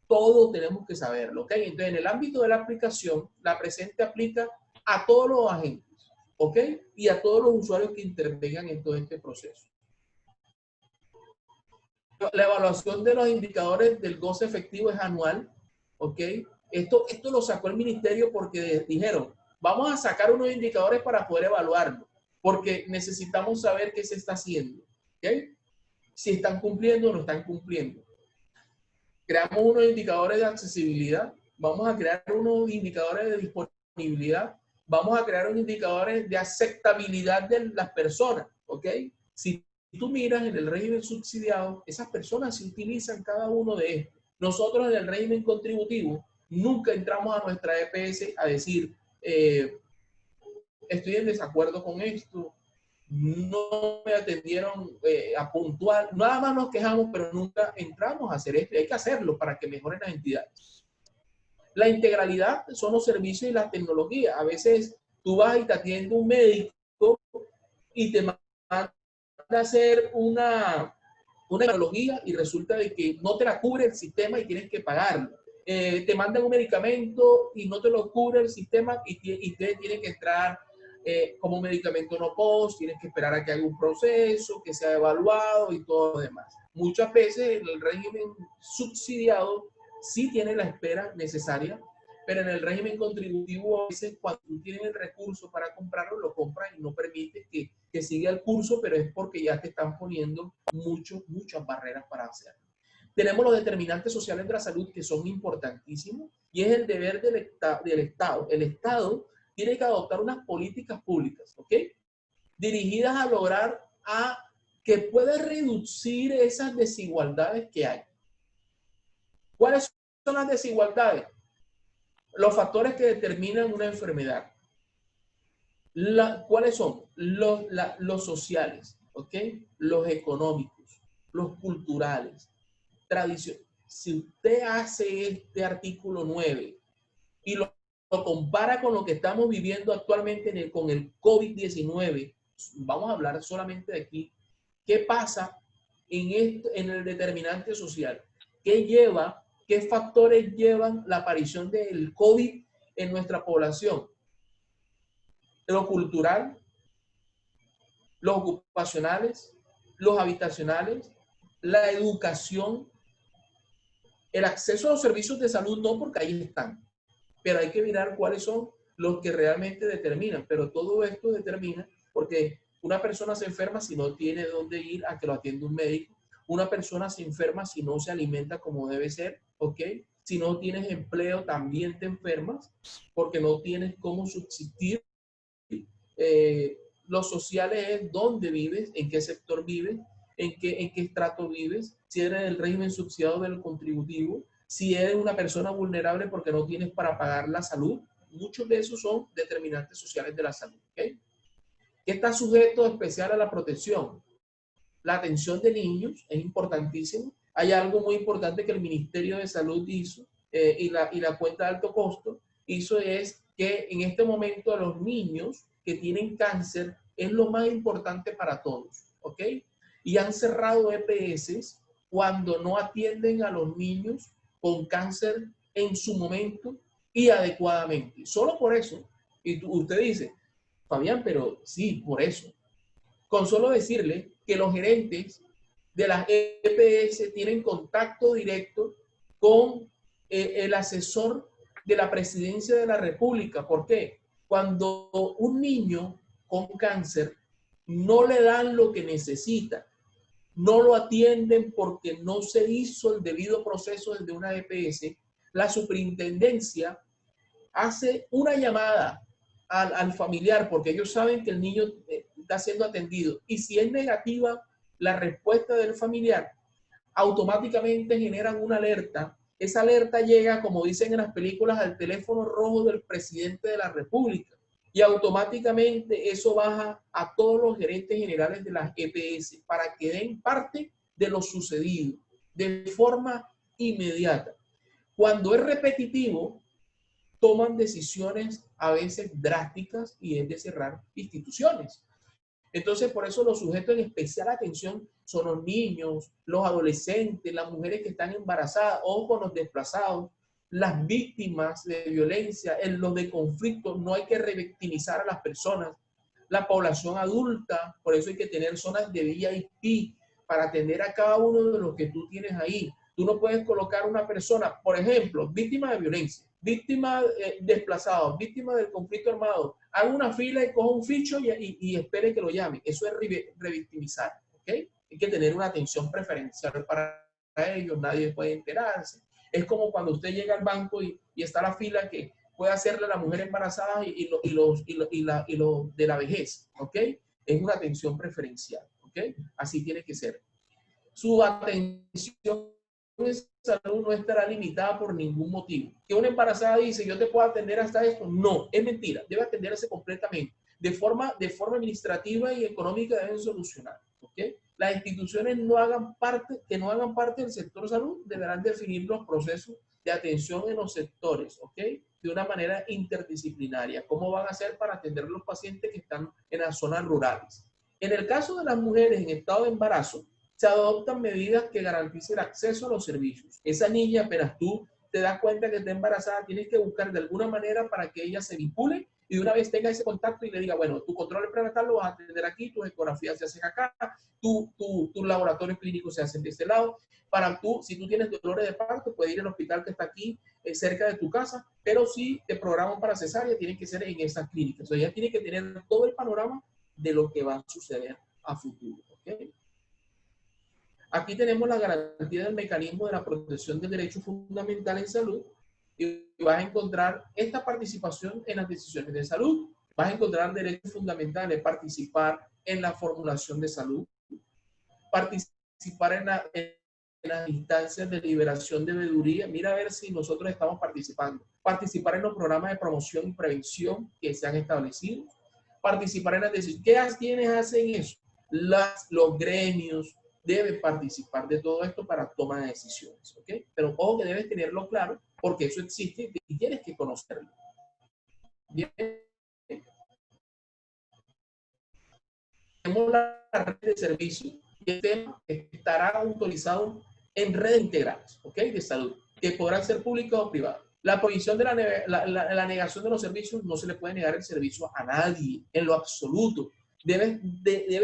todos tenemos que saberlo, ¿ok? Entonces, en el ámbito de la aplicación, la presente aplica a todos los agentes, ¿ok? Y a todos los usuarios que intervengan en todo este proceso. La evaluación de los indicadores del goce efectivo es anual, ¿ok? Esto lo sacó el ministerio porque dijeron, vamos a sacar unos indicadores para poder evaluarlo, porque necesitamos saber qué se está haciendo, ¿ok? Si están cumpliendo o no están cumpliendo. Creamos unos indicadores de accesibilidad, vamos a crear unos indicadores de disponibilidad, vamos a crear unos indicadores de aceptabilidad de las personas, ¿ok? Si tú miras en el régimen subsidiado, esas personas se utilizan cada uno de estos. Nosotros en el régimen contributivo nunca entramos a nuestra EPS a decir, estoy en desacuerdo con esto, no me atendieron a puntual, nada más nos quejamos, pero nunca entramos a hacer esto. Hay que hacerlo para que mejoren las entidades. La integralidad son los servicios y la tecnología. A veces tú vas y te atiende un médico y te manda a hacer una tecnología y resulta de que no te la cubre el sistema y tienes que pagarlo. Te mandan un medicamento y no te lo cubre el sistema y te tiene que entrar como un medicamento no post, tienes que esperar a que haga un proceso, que sea evaluado y todo lo demás. Muchas veces el régimen subsidiado sí tiene la espera necesaria, pero en el régimen contributivo a veces cuando tú tienes el recurso para comprarlo, lo compras y no permite que siga el curso, pero es porque ya te están poniendo muchas barreras para hacerlo. Tenemos los determinantes sociales de la salud que son importantísimos y es el deber del Estado. El Estado tiene que adoptar unas políticas públicas, ¿ok? Dirigidas a lograr que pueda reducir esas desigualdades que hay. ¿Cuáles son las desigualdades? Los factores que determinan una enfermedad. ¿Cuáles son? Los sociales, ¿ok? Los económicos, los culturales, tradición. Si usted hace este artículo 9 y lo compara con lo que estamos viviendo actualmente con el COVID-19, vamos a hablar solamente de aquí. ¿Qué pasa en el determinante social? ¿Qué factores llevan la aparición del COVID en nuestra población? Lo cultural, los ocupacionales, los habitacionales, la educación, el acceso a los servicios de salud, no, porque ahí están, pero hay que mirar cuáles son los que realmente determinan. Pero todo esto determina porque una persona se enferma si no tiene dónde ir a que lo atienda un médico. Una persona se enferma si no se alimenta como debe ser, ¿ok? Si no tienes empleo, también te enfermas porque no tienes cómo subsistir. Lo social es dónde vives, en qué sector vives, en qué estrato vives, si eres del régimen subsidiado del contributivo, si eres una persona vulnerable porque no tienes para pagar la salud. Muchos de esos son determinantes sociales de la salud. ¿Okay? ¿Qué está sujeto especial a la protección? La atención de niños es importantísimo. Hay algo muy importante que el Ministerio de Salud hizo y la cuenta de alto costo hizo, es que en este momento a los niños que tienen cáncer es lo más importante para todos, ¿ok? Y han cerrado EPS cuando no atienden a los niños con cáncer en su momento y adecuadamente. Solo por eso. Y usted dice, Fabián, pero sí, por eso. Con solo decirle que los gerentes de las EPS tienen contacto directo con el asesor de la Presidencia de la República. ¿Por qué? Cuando un niño con cáncer no le dan lo que necesita, no lo atienden porque no se hizo el debido proceso desde una EPS, la superintendencia hace una llamada al familiar porque ellos saben que el niño está siendo atendido, y si es negativa la respuesta del familiar, automáticamente generan una alerta. Esa alerta llega, como dicen en las películas, al teléfono rojo del presidente de la República, y automáticamente eso baja a todos los gerentes generales de las EPS para que den parte de lo sucedido de forma inmediata. Cuando es repetitivo, toman decisiones a veces drásticas y es de cerrar instituciones. Entonces, por eso los sujetos en especial atención son los niños, los adolescentes, las mujeres que están embarazadas o con los desplazados, las víctimas de violencia, los de conflicto. No hay que revictimizar a las personas. La población adulta, por eso hay que tener zonas de VIP para atender a cada uno de los que tú tienes ahí. Tú no puedes colocar una persona, por ejemplo, víctima de violencia, víctima desplazado, víctima del conflicto armado, haga una fila y coja un ficho y espere que lo llamen. Eso es revictimizar, ¿ok? Hay que tener una atención preferencial para ellos, nadie puede enterarse. Es como cuando usted llega al banco y está la fila que puede hacerle a la mujer embarazada y lo de la vejez, ¿ok? Es una atención preferencial, ¿ok? Así tiene que ser. Su atención en salud no estará limitada por ningún motivo. Que una embarazada dice, yo te puedo atender hasta esto. No, es mentira. Debe atenderse completamente. De forma administrativa y económica deben solucionar. ¿Ok? Las instituciones que no hagan parte del sector salud deberán definir los procesos de atención en los sectores, ¿ok? De una manera interdisciplinaria. ¿Cómo van a hacer para atender a los pacientes que están en las zonas rurales? En el caso de las mujeres en estado de embarazo, se adoptan medidas que garanticen el acceso a los servicios. Esa niña, apenas tú te das cuenta que está embarazada, tienes que buscar de alguna manera para que ella se vincule y de una vez tenga ese contacto y le diga, bueno, tu control prenatal lo vas a atender aquí, tus ecografías se hacen acá, tus laboratorios clínicos se hacen de este lado. Si tú tienes dolores de parto, puedes ir al hospital que está aquí cerca de tu casa, pero si te programan para cesárea, tienen que ser en esas clínicas. O sea, ella tiene que tener todo el panorama de lo que va a suceder a futuro. ¿Okay? Aquí tenemos la garantía del mecanismo de la protección del derecho fundamental en salud y vas a encontrar esta participación en las decisiones de salud. Vas a encontrar derechos fundamentales, participar en la formulación de salud, participar en las instancias de liberación de veeduría. Mira a ver si nosotros estamos participando. Participar en los programas de promoción y prevención que se han establecido. Participar en las decisiones. ¿Quiénes hacen eso? Los gremios deben participar de todo esto para toma de decisiones, ¿ok? Pero ojo que debes tenerlo claro porque eso existe y tienes que conocerlo. Bien. Tenemos la red de servicios y el tema estará autorizado en redes integrales, ¿ok? De salud, que podrán ser públicas o privadas. La prohibición de la negación de los servicios, no se le puede negar el servicio a nadie, en lo absoluto. Debe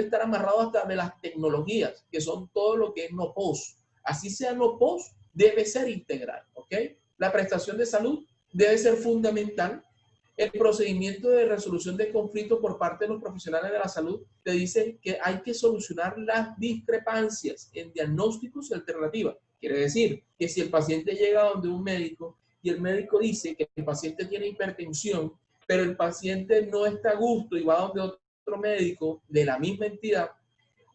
estar amarrado hasta de las tecnologías, que son todo lo que es no post. Así sea no post, debe ser integral, ¿ok? La prestación de salud debe ser fundamental. El procedimiento de resolución de conflictos por parte de los profesionales de la salud te dice que hay que solucionar las discrepancias en diagnósticos y alternativas. Quiere decir que si el paciente llega donde un médico y el médico dice que el paciente tiene hipertensión, pero el paciente no está a gusto y va donde otro médico de la misma entidad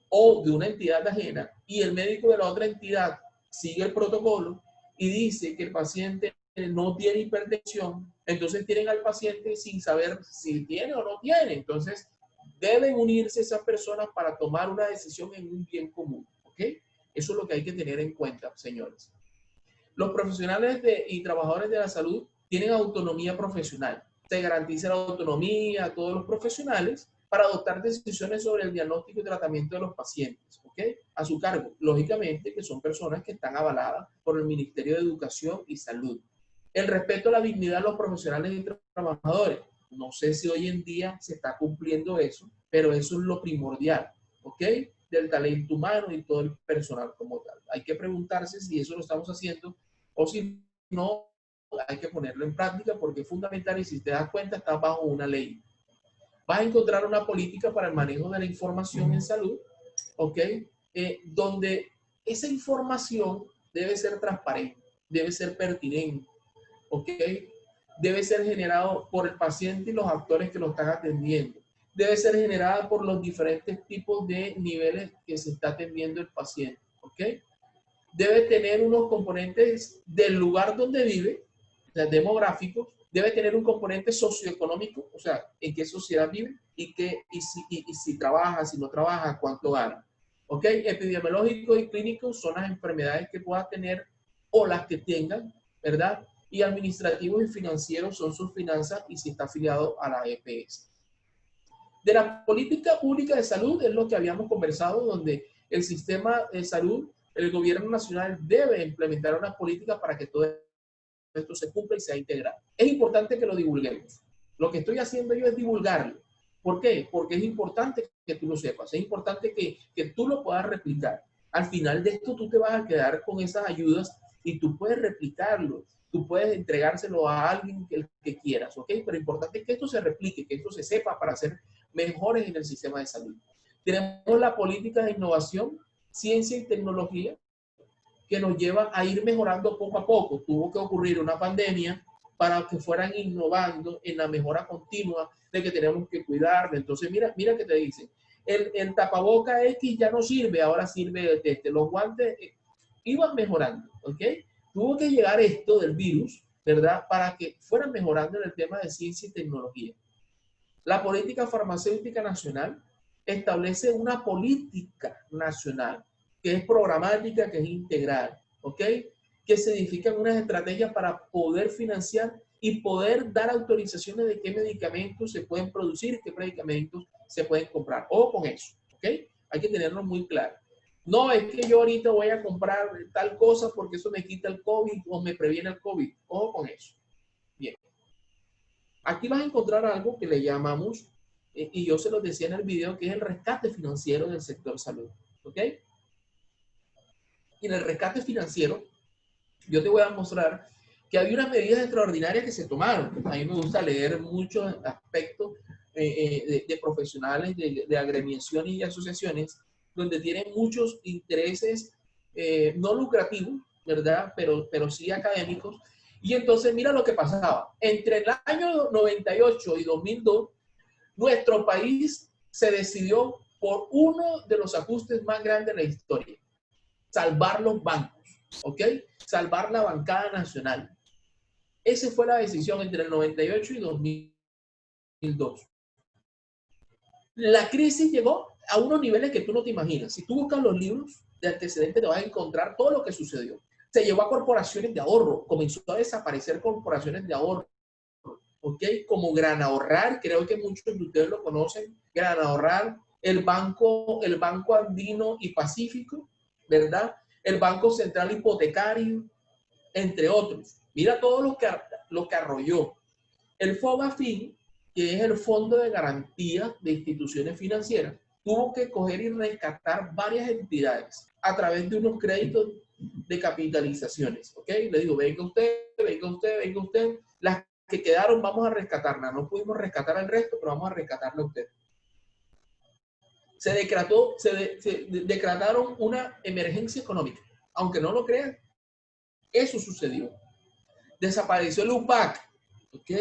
o de una entidad ajena y el médico de la otra entidad sigue el protocolo y dice que el paciente no tiene hipertensión, entonces tienen al paciente sin saber si tiene o no tiene. Entonces deben unirse esas personas para tomar una decisión en un bien común, ¿ok? Eso es lo que hay que tener en cuenta, señores. Los profesionales y trabajadores de la salud tienen autonomía profesional. Se garantiza la autonomía a todos los profesionales para adoptar decisiones sobre el diagnóstico y tratamiento de los pacientes, ¿ok? A su cargo, lógicamente, que son personas que están avaladas por el Ministerio de Educación y Salud. El respeto a la dignidad de los profesionales y trabajadores. No sé si hoy en día se está cumpliendo eso, pero eso es lo primordial, ¿ok? Del talento humano y todo el personal como tal. Hay que preguntarse si eso lo estamos haciendo o si no, hay que ponerlo en práctica porque es fundamental y si te das cuenta está bajo una ley. Vas a encontrar una política para el manejo de la información en salud, ¿ok? Donde esa información debe ser transparente, debe ser pertinente, ¿ok? Debe ser generado por el paciente y los actores que lo están atendiendo. Debe ser generada por los diferentes tipos de niveles que se está atendiendo el paciente, ¿ok? Debe tener unos componentes del lugar donde vive, o sea, demográficos. Debe tener un componente socioeconómico, o sea, en qué sociedad vive y si trabaja, si no trabaja, cuánto gana. ¿Ok? Epidemiológico y clínico son las enfermedades que pueda tener o las que tengan, ¿verdad? Y administrativos y financieros son sus finanzas y si está afiliado a la EPS. De la política pública de salud es lo que habíamos conversado, donde el sistema de salud, el gobierno nacional debe implementar una política para que todo esto se cumpla y sea integral. Es importante que lo divulguemos. Lo que estoy haciendo yo es divulgarlo. ¿Por qué? Porque es importante que tú lo sepas, es importante que tú lo puedas replicar. Al final de esto tú te vas a quedar con esas ayudas y tú puedes replicarlo, tú puedes entregárselo a alguien que quieras, ¿ok? Pero importante es que esto se replique, que esto se sepa para ser mejores en el sistema de salud. Tenemos la política de innovación, ciencia y tecnología, que nos lleva a ir mejorando poco a poco. Tuvo que ocurrir una pandemia para que fueran innovando en la mejora continua de que tenemos que cuidarlo. Entonces, mira que te dicen, el tapaboca X ya no sirve, ahora sirve los guantes, iban mejorando, ¿ok? Tuvo que llegar esto del virus, ¿verdad? Para que fueran mejorando en el tema de ciencia y tecnología. La política farmacéutica nacional establece una política nacional que es programática, que es integral, ¿ok? Que se edifican unas estrategias para poder financiar y poder dar autorizaciones de qué medicamentos se pueden producir, qué medicamentos se pueden comprar. Ojo con eso, ¿ok? Hay que tenerlo muy claro. No es que yo ahorita voy a comprar tal cosa porque eso me quita el COVID o me previene el COVID. Ojo con eso. Bien. Aquí vas a encontrar algo que le llamamos, y yo se los decía en el video, que es el rescate financiero del sector salud, ¿ok? Y en el rescate financiero, yo te voy a mostrar que había unas medidas extraordinarias que se tomaron. A mí me gusta leer muchos aspectos de profesionales, de agremiaciones y asociaciones, donde tienen muchos intereses no lucrativos, ¿verdad? Pero sí académicos, Y entonces mira lo que pasaba. Entre el año 98 y 2002, nuestro país se decidió por uno de los ajustes más grandes de la historia. Salvar los bancos, ¿ok? Salvar la bancada nacional. Esa fue la decisión entre el 98 y 2002. La crisis llegó a unos niveles que tú no te imaginas. Si tú buscas los libros de antecedentes, te vas a encontrar todo lo que sucedió. Se llevó a corporaciones de ahorro, comenzó a desaparecer corporaciones de ahorro, ¿ok? Como Gran Ahorrar, creo que muchos de ustedes lo conocen, Gran Ahorrar, el Banco Andino y Pacífico, ¿verdad? El Banco Central Hipotecario, entre otros. Mira todo lo que arrolló. El FOGAFIN, que es el Fondo de Garantía de Instituciones Financieras, tuvo que coger y rescatar varias entidades a través de unos créditos de capitalizaciones, ¿ok? Le digo, venga usted, venga usted, venga usted. Las que quedaron vamos a rescatarlas. No pudimos rescatar al resto, pero vamos a rescatarla a usted. Se decretaron una emergencia económica. Aunque no lo crean, eso sucedió. Desapareció el UPAC, ¿ok?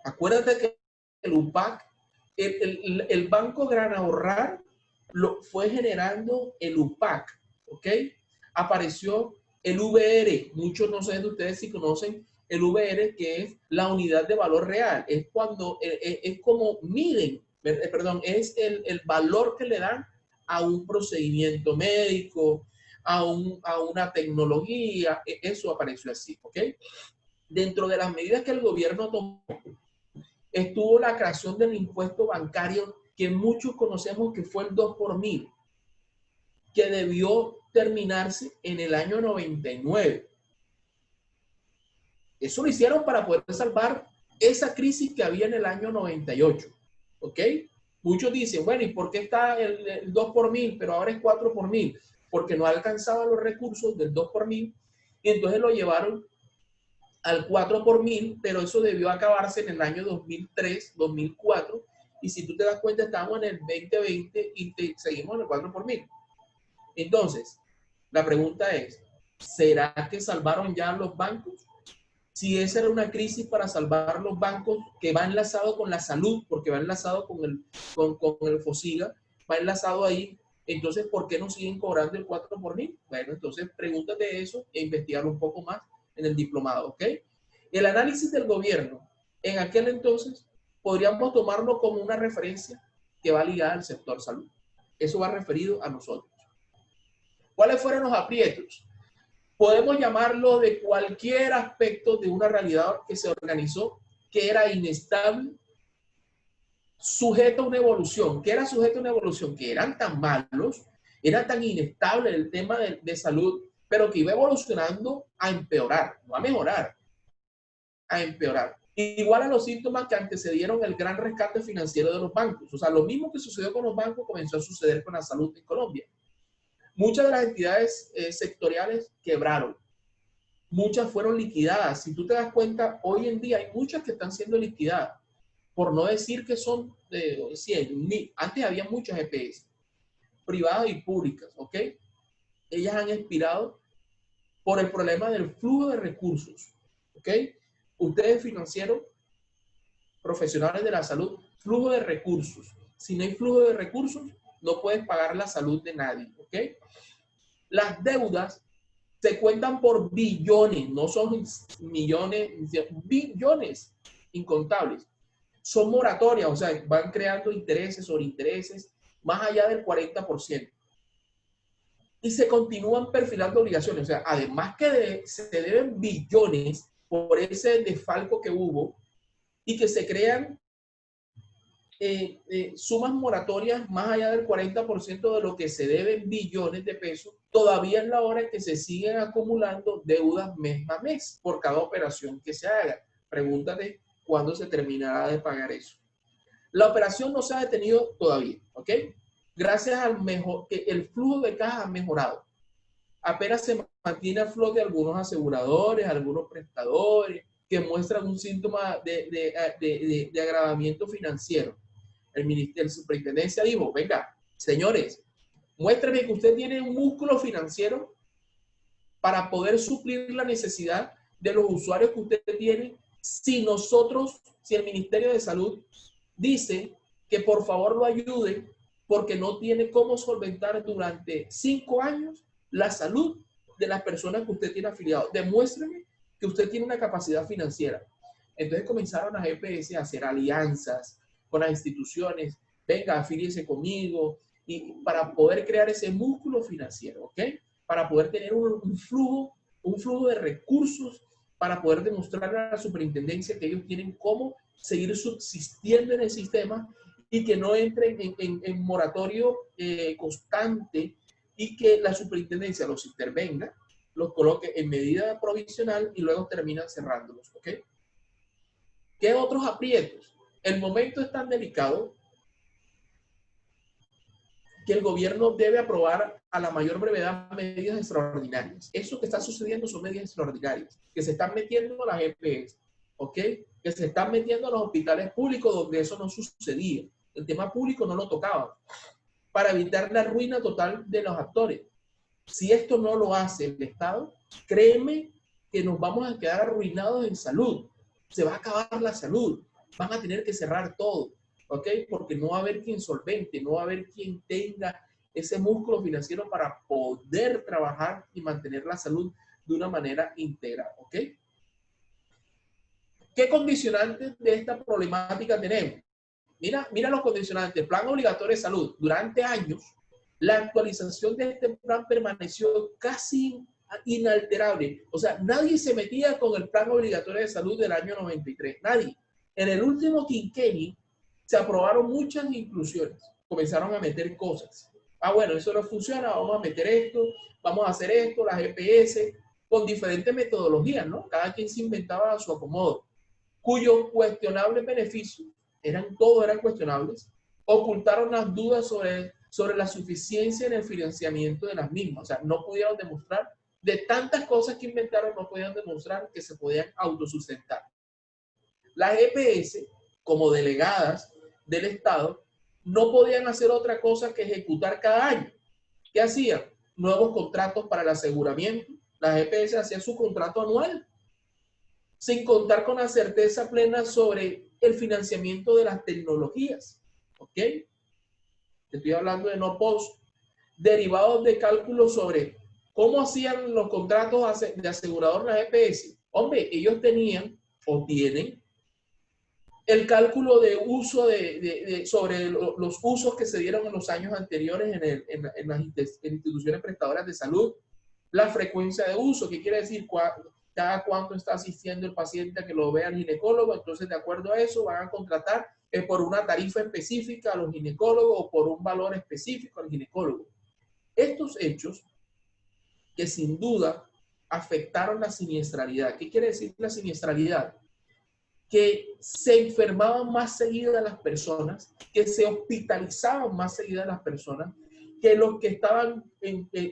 Acuérdate que el UPAC, el Banco Gran Ahorrar fue generando el UPAC, ¿ok? Apareció el VR. Muchos no sé de ustedes si conocen el VR, que es la unidad de valor real. Es cuando, es como miden, perdón, es el valor que le dan a un procedimiento médico, a una tecnología. Eso apareció así, ¿ok? Dentro de las medidas que el gobierno tomó, estuvo la creación del impuesto bancario que muchos conocemos que fue el 2 por 1000, que debió terminarse en el año 99. Eso lo hicieron para poder salvar esa crisis que había en el año 98. ¿Ok? Muchos dicen, bueno, ¿y por qué está el 2 por 1000, pero ahora es 4 por 1000? Porque no alcanzaba los recursos del 2 por 1000 y entonces lo llevaron al 4 por 1000, pero eso debió acabarse en el año 2003, 2004, y si tú te das cuenta estamos en el 2020 y seguimos en el 4 por 1000. Entonces, la pregunta es, ¿será que salvaron ya los bancos? Si esa era una crisis para salvar los bancos, que va enlazado con la salud, porque va enlazado con el FOSIGA, va enlazado ahí, entonces, ¿por qué no siguen cobrando el 4 por 1000? Bueno, entonces pregúntate eso e investigarlo un poco más en el diplomado, ¿ok? El análisis del gobierno en aquel entonces podríamos tomarlo como una referencia que va ligada al sector salud. Eso va referido a nosotros. ¿Cuáles fueron los aprietos? Podemos llamarlo de cualquier aspecto de una realidad que se organizó, que era inestable, sujeto a una evolución. ¿Qué era sujeto a una evolución? Que eran tan malos, era tan inestable el tema de salud, pero que iba evolucionando a empeorar, no a mejorar, a empeorar. Igual a los síntomas que antecedieron el gran rescate financiero de los bancos. O sea, lo mismo que sucedió con los bancos comenzó a suceder con la salud en Colombia. Muchas de las entidades sectoriales quebraron. Muchas fueron liquidadas. Si tú te das cuenta, hoy en día hay muchas que están siendo liquidadas. Por no decir que son de 100, antes había muchas EPS, privadas y públicas, ¿ok? Ellas han expirado por el problema del flujo de recursos, ¿ok? Ustedes financieros, profesionales de la salud, flujo de recursos. Si no hay flujo de recursos, no puedes pagar la salud de nadie, ¿ok? Las deudas se cuentan por billones, no son millones, billones incontables. Son moratorias, o sea, van creando intereses sobre intereses más allá del 40%. Y se continúan perfilando obligaciones, o sea, además que se deben billones por ese desfalco que hubo y que se crean sumas moratorias más allá del 40% de lo que se deben billones de pesos, todavía es la hora en que se siguen acumulando deudas mes a mes por cada operación que se haga. Pregúntate cuándo se terminará de pagar eso. La operación no se ha detenido todavía, ¿ok? Gracias al que el flujo de caja ha mejorado. Apenas se mantiene a flote algunos aseguradores, algunos prestadores que muestran un síntoma de agravamiento financiero. El superintendencia dijo, venga, señores, muéstrame que usted tiene un músculo financiero para poder suplir la necesidad de los usuarios que usted tiene si si el Ministerio de Salud dice que por favor lo ayuden porque no tiene cómo solventar durante 5 años la salud de las personas que usted tiene afiliado? Demuéstreme que usted tiene una capacidad financiera. Entonces comenzaron las EPS a hacer alianzas con las instituciones. Venga, afíliese conmigo, y para poder crear ese músculo financiero, ¿ok? Para poder tener un flujo de recursos, para poder demostrar a la superintendencia que ellos tienen cómo seguir subsistiendo en el sistema y que no entren en moratorio constante, y que la superintendencia los intervenga, los coloque en medida provisional y luego terminan cerrándolos, ¿ok? ¿Qué otros aprietos? El momento es tan delicado que el gobierno debe aprobar a la mayor brevedad medidas extraordinarias. Eso que está sucediendo son medidas extraordinarias, que se están metiendo a las EPS, ¿ok? Que se están metiendo a los hospitales públicos donde eso no sucedía. El tema público no lo tocaban, para evitar la ruina total de los actores. Si esto no lo hace el Estado, créeme que nos vamos a quedar arruinados en salud. Se va a acabar la salud. Van a tener que cerrar todo, ¿ok? Porque no va a haber quien solvente, no va a haber quien tenga ese músculo financiero para poder trabajar y mantener la salud de una manera íntegra, ¿ok? ¿Qué condicionantes de esta problemática tenemos? Mira los condicionantes. Plan obligatorio de salud. Durante años, la actualización de este plan permaneció casi inalterable. O sea, nadie se metía con el plan obligatorio de salud del año 93. Nadie. En el último quinquenio se aprobaron muchas inclusiones. Comenzaron a meter cosas. Ah, bueno, eso no funciona, vamos a meter esto, vamos a hacer esto, las EPS, con diferentes metodologías, ¿no? Cada quien se inventaba a su acomodo, cuyos cuestionables beneficios todos eran cuestionables, ocultaron las dudas sobre la suficiencia en el financiamiento de las mismas. O sea, no pudieron demostrar, de tantas cosas que inventaron, no podían demostrar que se podían autosustentar. Las EPS, como delegadas del Estado, no podían hacer otra cosa que ejecutar cada año. ¿Qué hacían? Nuevos contratos para el aseguramiento. Las EPS hacían su contrato anual, sin contar con la certeza plena sobre el financiamiento de las tecnologías. ¿Ok? Estoy hablando de no post, derivados de cálculos sobre cómo hacían los contratos de asegurador las EPS. Hombre, ellos tenían o tienen el cálculo de uso sobre los usos que se dieron en los años anteriores en las instituciones prestadoras de salud, la frecuencia de uso, ¿qué quiere decir? Cada cuánto está asistiendo el paciente a que lo vea el ginecólogo. Entonces, de acuerdo a eso, van a contratar por una tarifa específica a los ginecólogos o por un valor específico al ginecólogo. Estos hechos que sin duda afectaron la siniestralidad. ¿Qué quiere decir la siniestralidad? Que se enfermaban más seguidas las personas, que se hospitalizaban más seguidas las personas, que los que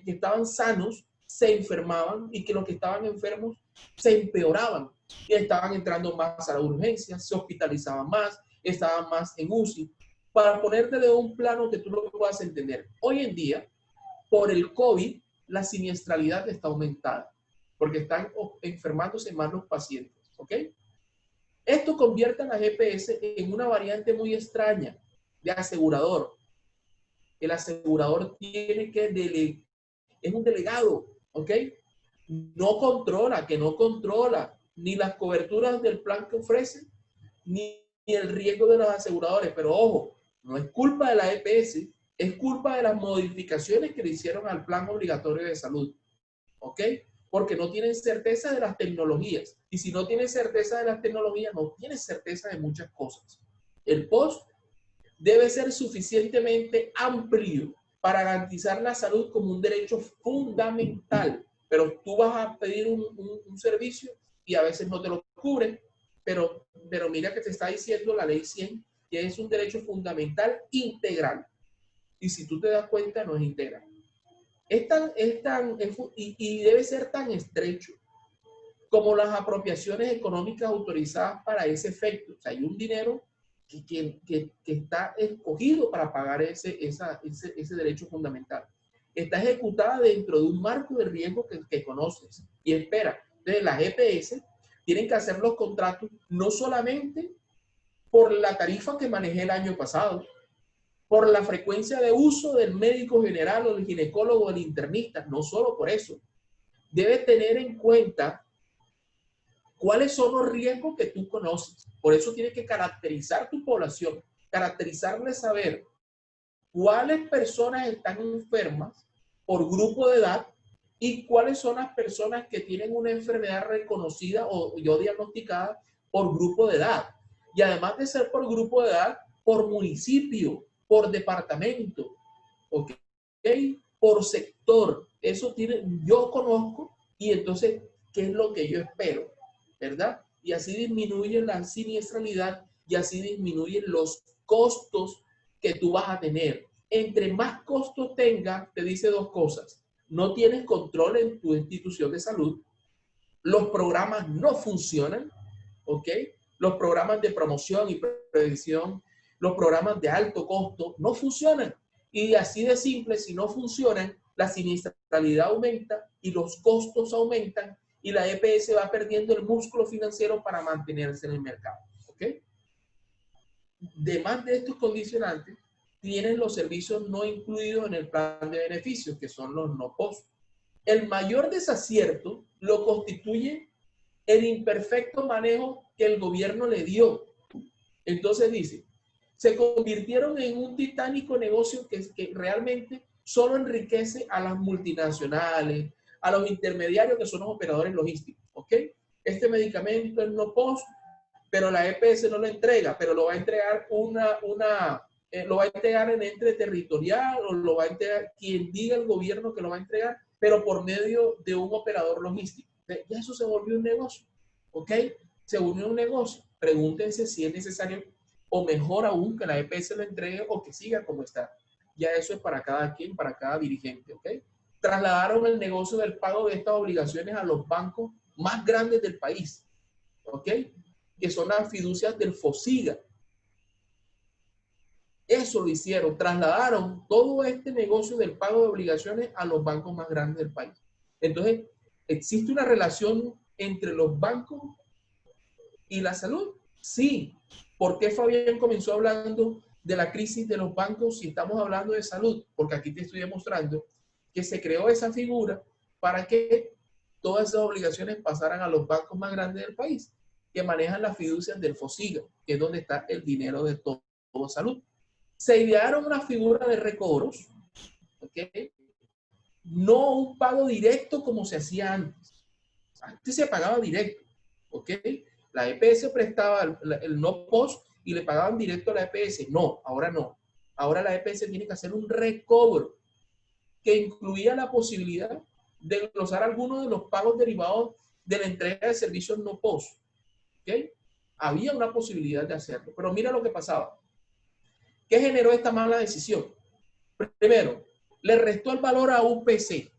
estaban sanos se enfermaban y que los que estaban enfermos se empeoraban y estaban entrando más a la urgencia, se hospitalizaban más, estaban más en UCI. Para ponerte de un plano que tú lo puedas entender, hoy en día, por el COVID, la siniestralidad está aumentada porque están enfermándose más los pacientes, ¿ok? Esto convierte a las EPS en una variante muy extraña de asegurador. El asegurador tiene que es un delegado, ¿ok? No controla ni las coberturas del plan que ofrece, ni el riesgo de los aseguradores. Pero ojo, no es culpa de la EPS, es culpa de las modificaciones que le hicieron al plan obligatorio de salud, ¿ok? Porque no tienen certeza de las tecnologías. Y si no tienes certeza de las tecnologías, no tienes certeza de muchas cosas. El post debe ser suficientemente amplio para garantizar la salud como un derecho fundamental. Pero tú vas a pedir un servicio y a veces no te lo cubren. Pero mira que te está diciendo la ley 100 que es un derecho fundamental integral. Y si tú te das cuenta, no es integral. Y debe ser tan estrecho como las apropiaciones económicas autorizadas para ese efecto. O sea, hay un dinero que está escogido para pagar ese derecho fundamental. Está ejecutada dentro de un marco de riesgo que conoces. Y espera, Entonces, las EPS tienen que hacer los contratos no solamente por la tarifa que manejé el año pasado, por la frecuencia de uso del médico general o del ginecólogo o del internista, no solo por eso. Debes tener en cuenta cuáles son los riesgos que tú conoces. Por eso tienes que caracterizar tu población, caracterizarle, saber cuáles personas están enfermas por grupo de edad y cuáles son las personas que tienen una enfermedad reconocida o diagnosticada por grupo de edad. Y además de ser por grupo de edad, por municipio, por departamento, ¿ok? Por sector. Eso yo conozco y entonces, ¿qué es lo que yo espero? ¿Verdad? Y así disminuye la siniestralidad y así disminuyen los costos que tú vas a tener. Entre más costos tengas, te dice dos cosas. No tienes control en tu institución de salud. Los programas no funcionan, ¿ok? Los programas de promoción y prevención, los programas de alto costo no funcionan. Y así de simple, si no funcionan, la siniestralidad aumenta y los costos aumentan y la EPS va perdiendo el músculo financiero para mantenerse en el mercado, ¿ok? Además de estos condicionantes, tienen los servicios no incluidos en el plan de beneficios, que son los no post. El mayor desacierto lo constituye el imperfecto manejo que el gobierno le dio. Entonces dice, se convirtieron en un titánico negocio que realmente solo enriquece a las multinacionales, a los intermediarios que son los operadores logísticos, ¿ok? Este medicamento es no post, pero la EPS no lo entrega, pero lo va a entregar lo va a entregar en ente territorial o lo va a entregar quien diga el gobierno que lo va a entregar, pero por medio de un operador logístico. Ya eso se volvió un negocio, ¿ok? Se volvió un negocio. Pregúntense si es necesario o mejor aún que la EPS lo entregue o que siga como está. Ya eso es para cada quien, para cada dirigente, ¿ok? Trasladaron el negocio del pago de estas obligaciones a los bancos más grandes del país, ¿ok? Que son las fiducias del FOSIGA. Eso lo hicieron, trasladaron todo este negocio del pago de obligaciones a los bancos más grandes del país. Entonces, ¿existe una relación entre los bancos y la salud? Sí. ¿Por qué Fabián comenzó hablando de la crisis de los bancos si estamos hablando de salud? Porque aquí te estoy demostrando que se creó esa figura para que todas esas obligaciones pasaran a los bancos más grandes del país, que manejan las fiducias del FOSIGA, que es donde está el dinero de todo salud. Se idearon una figura de recobros, ¿ok? No un pago directo como se hacía antes. Antes se pagaba directo, ¿ok? La EPS prestaba el no post y le pagaban directo a la EPS. No, ahora no. Ahora la EPS tiene que hacer un recobro que incluía la posibilidad de glosar algunos de los pagos derivados de la entrega de servicios no post, ¿ok? Había una posibilidad de hacerlo, pero mira lo que pasaba. ¿Qué generó esta mala decisión? Primero, le restó el valor a UPC.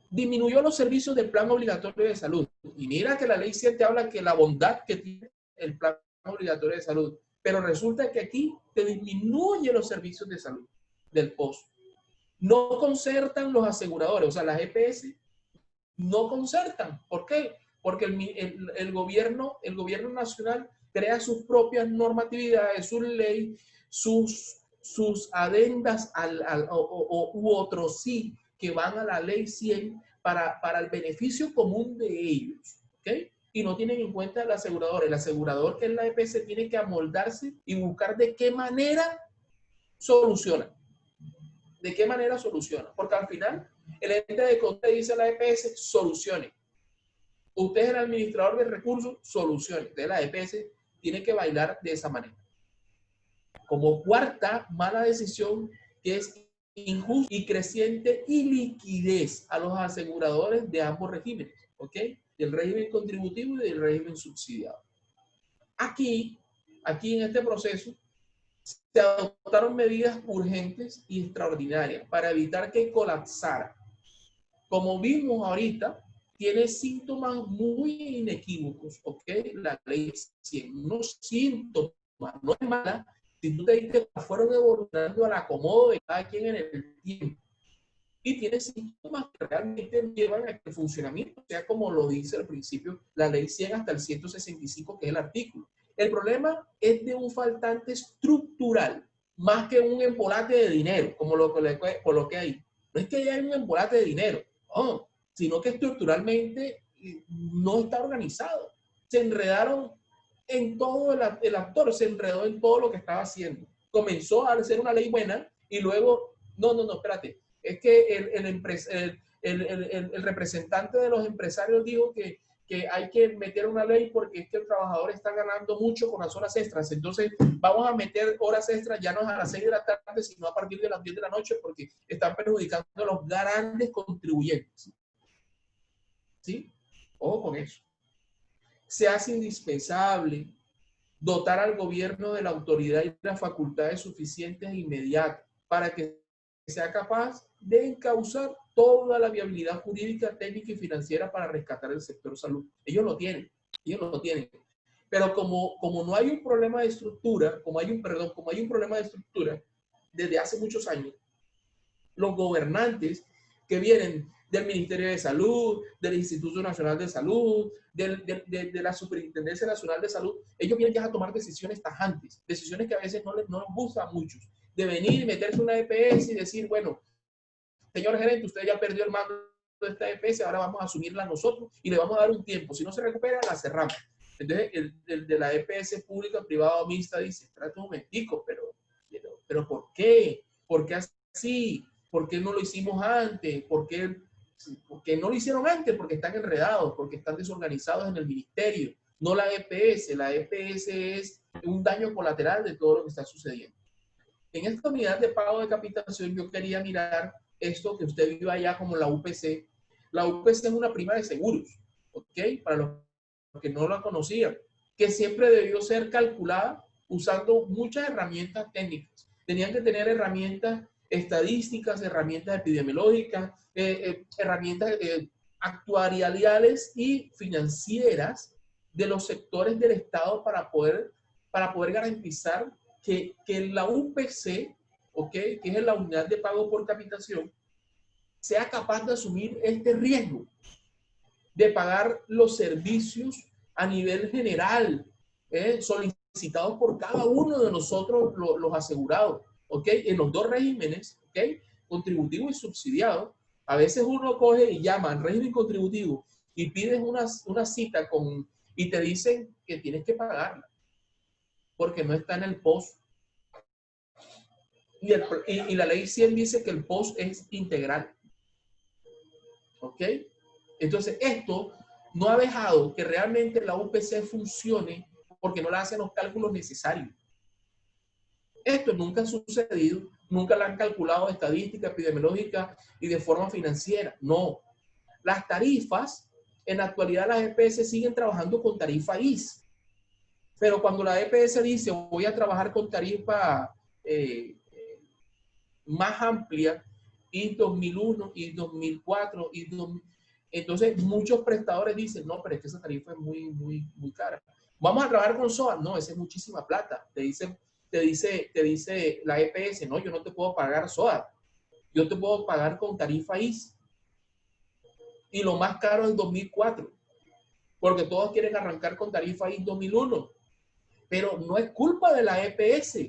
Disminuyó los servicios del plan obligatorio de salud. Y mira que la ley 7 habla que la bondad que tiene el plan obligatorio de salud. Pero resulta que aquí te disminuye los servicios de salud del POS. No concertan los aseguradores, o sea, las EPS no concertan. ¿Por qué? Porque el gobierno nacional crea sus propias normatividades, sus leyes, sus adendas u otros sí que van a la ley 100 para el beneficio común de ellos, ¿ok? Y no tienen en cuenta el asegurador. El asegurador, que es la EPS, tiene que amoldarse y buscar de qué manera soluciona. ¿De qué manera soluciona? Porque al final, el ente de control dice a la EPS, solucione. Usted es el administrador de recursos, solucione. Entonces la EPS tiene que bailar de esa manera. Como cuarta mala decisión, que es injusta y creciente y liquidez a los aseguradores de ambos regímenes, ¿ok? Del régimen contributivo y del régimen subsidiado. Aquí en este proceso, se adoptaron medidas urgentes y extraordinarias para evitar que colapsara. Como vimos ahorita, tiene síntomas muy inequívocos, ¿ok? La ley 100, unos síntomas, no es mala, si tú te diste, fueron evolucionando al acomodo de cada quien en el tiempo. y tiene síntomas que realmente llevan a que el funcionamiento sea como lo dice al principio la ley 100 hasta el 165, que es el artículo. El problema es de un faltante estructural, más que un embolate de dinero, como lo que le coloqué ahí. No es que haya un embolate de dinero, no, sino que estructuralmente no está organizado. Se enredaron en todo el actor, se enredó en todo lo que estaba haciendo. Comenzó a hacer una ley buena y luego, no, espérate, es que el representante de los empresarios dijo que hay que meter una ley porque es que el trabajador está ganando mucho con las horas extras. Entonces, vamos a meter horas extras ya no a las 6 de la tarde, sino a partir de las 10 de la noche porque están perjudicando a los grandes contribuyentes. ¿Sí? Ojo con eso. Se hace indispensable dotar al gobierno de la autoridad y las facultades suficientes e inmediatas para que sea capaz de encauzar toda la viabilidad jurídica, técnica y financiera para rescatar el sector salud. Ellos lo tienen. Pero como no hay un problema de estructura, como hay un problema de estructura desde hace muchos años, los gobernantes que vienen del Ministerio de Salud, del Instituto Nacional de Salud, de la Superintendencia Nacional de Salud, ellos vienen ya a tomar decisiones tajantes, decisiones que a veces no les gustan a muchos, de venir y meterse una EPS y decir, bueno, señor gerente, usted ya perdió el mando de esta EPS, ahora vamos a asumirla nosotros y le vamos a dar un tiempo. Si no se recupera, la cerramos. Entonces, el de la EPS pública, privada o mixta dice, espérate un momentico, pero ¿por qué? ¿Por qué así? ¿Por qué no lo hicimos antes? ¿Por qué no lo hicieron antes? Porque están enredados, porque están desorganizados en el ministerio. No la EPS. La EPS es un daño colateral de todo lo que está sucediendo. En esta unidad de pago de capitación yo quería mirar esto que usted vio allá como la UPC. La UPC es una prima de seguros, ¿ok? Para los que no la conocían, que siempre debió ser calculada usando muchas herramientas técnicas. Tenían que tener herramientas estadísticas, herramientas epidemiológicas, herramientas actuariales y financieras de los sectores del Estado para poder garantizar que la UPC, ¿ok? Que es la unidad de pago por capitación, sea capaz de asumir este riesgo de pagar los servicios a nivel general, solicitados por cada uno de nosotros los asegurados, ¿ok? En los dos regímenes, ¿ok? Contributivo y subsidiado. A veces uno coge y llama al régimen contributivo y pides una cita y te dicen que tienes que pagarla porque no está en el POS. Y la ley 100 dice que el POS es integral. ¿Ok? Entonces, esto no ha dejado que realmente la UPC funcione porque no le hacen los cálculos necesarios. Esto nunca ha sucedido, nunca lo han calculado de estadística, epidemiológica y de forma financiera. No. Las tarifas, en la actualidad las EPS siguen trabajando con tarifa IS. Pero cuando la EPS dice voy a trabajar con tarifa más amplia, IS 2001, IS 2004, IS 2000, entonces muchos prestadores dicen, no, pero es que esa tarifa es muy cara. Vamos a trabajar con SOA. No, esa es muchísima plata. Te dice la EPS, no, yo no te puedo pagar SOA. Yo te puedo pagar con tarifa IS. Y lo más caro es 2004. Porque todos quieren arrancar con tarifa IS 2001. Pero no es culpa de la EPS.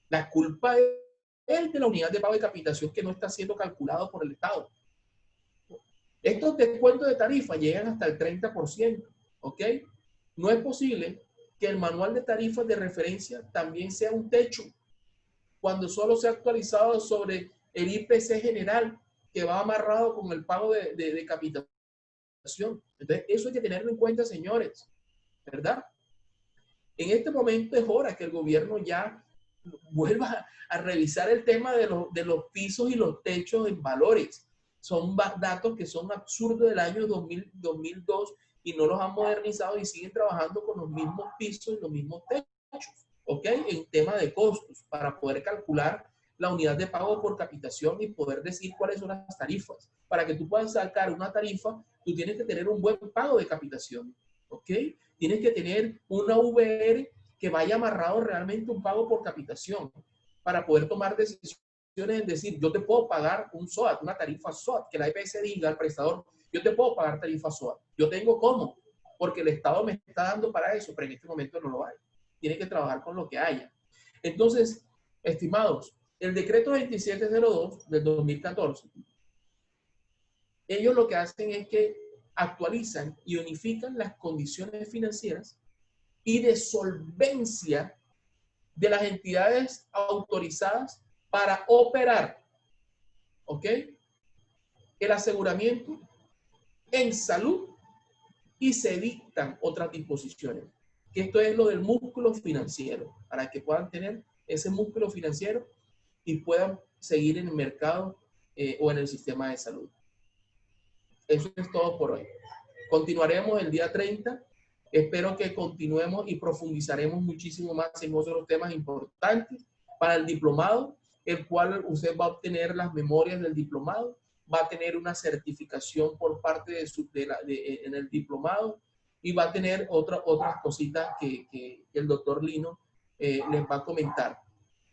La culpa es de la unidad de pago de capitación que no está siendo calculado por el Estado. Estos descuentos de tarifa llegan hasta el 30%, ¿ok? No es posible que el manual de tarifas de referencia también sea un techo cuando solo se ha actualizado sobre el IPC general que va amarrado con el pago de capitación. Entonces, eso hay que tenerlo en cuenta, señores, ¿verdad? En este momento es hora que el gobierno ya vuelva a revisar el tema de los pisos y los techos en valores. Son datos que son absurdos del año 2002 y no los han modernizado y siguen trabajando con los mismos pisos y los mismos techos, ¿ok? En tema de costos, para poder calcular la unidad de pago por capitación y poder decir cuáles son las tarifas. Para que tú puedas sacar una tarifa, tú tienes que tener un buen pago de capitación, ¿ok? Tienes que tener una VR que vaya amarrado realmente un pago por capitación para poder tomar decisiones en decir, yo te puedo pagar un SOAT, una tarifa SOAT, que la EPS diga al prestador, yo te puedo pagar tarifa SOAT. Yo tengo cómo, porque el Estado me está dando para eso, pero en este momento no lo hay. Tiene que trabajar con lo que haya. Entonces, estimados, el decreto 2702 del 2014, ellos lo que hacen es que actualizan y unifican las condiciones financieras y de solvencia de las entidades autorizadas para operar, ¿ok? El aseguramiento en salud, y se dictan otras disposiciones. Que esto es lo del músculo financiero, para que puedan tener ese músculo financiero y puedan seguir en el mercado o en el sistema de salud. Eso es todo por hoy. Continuaremos el día 30. Espero que continuemos y profundizaremos muchísimo más en otros temas importantes para el diplomado, el cual usted va a obtener las memorias del diplomado, va a tener una certificación por parte en el diplomado y va a tener otras cositas que el doctor Lino les va a comentar.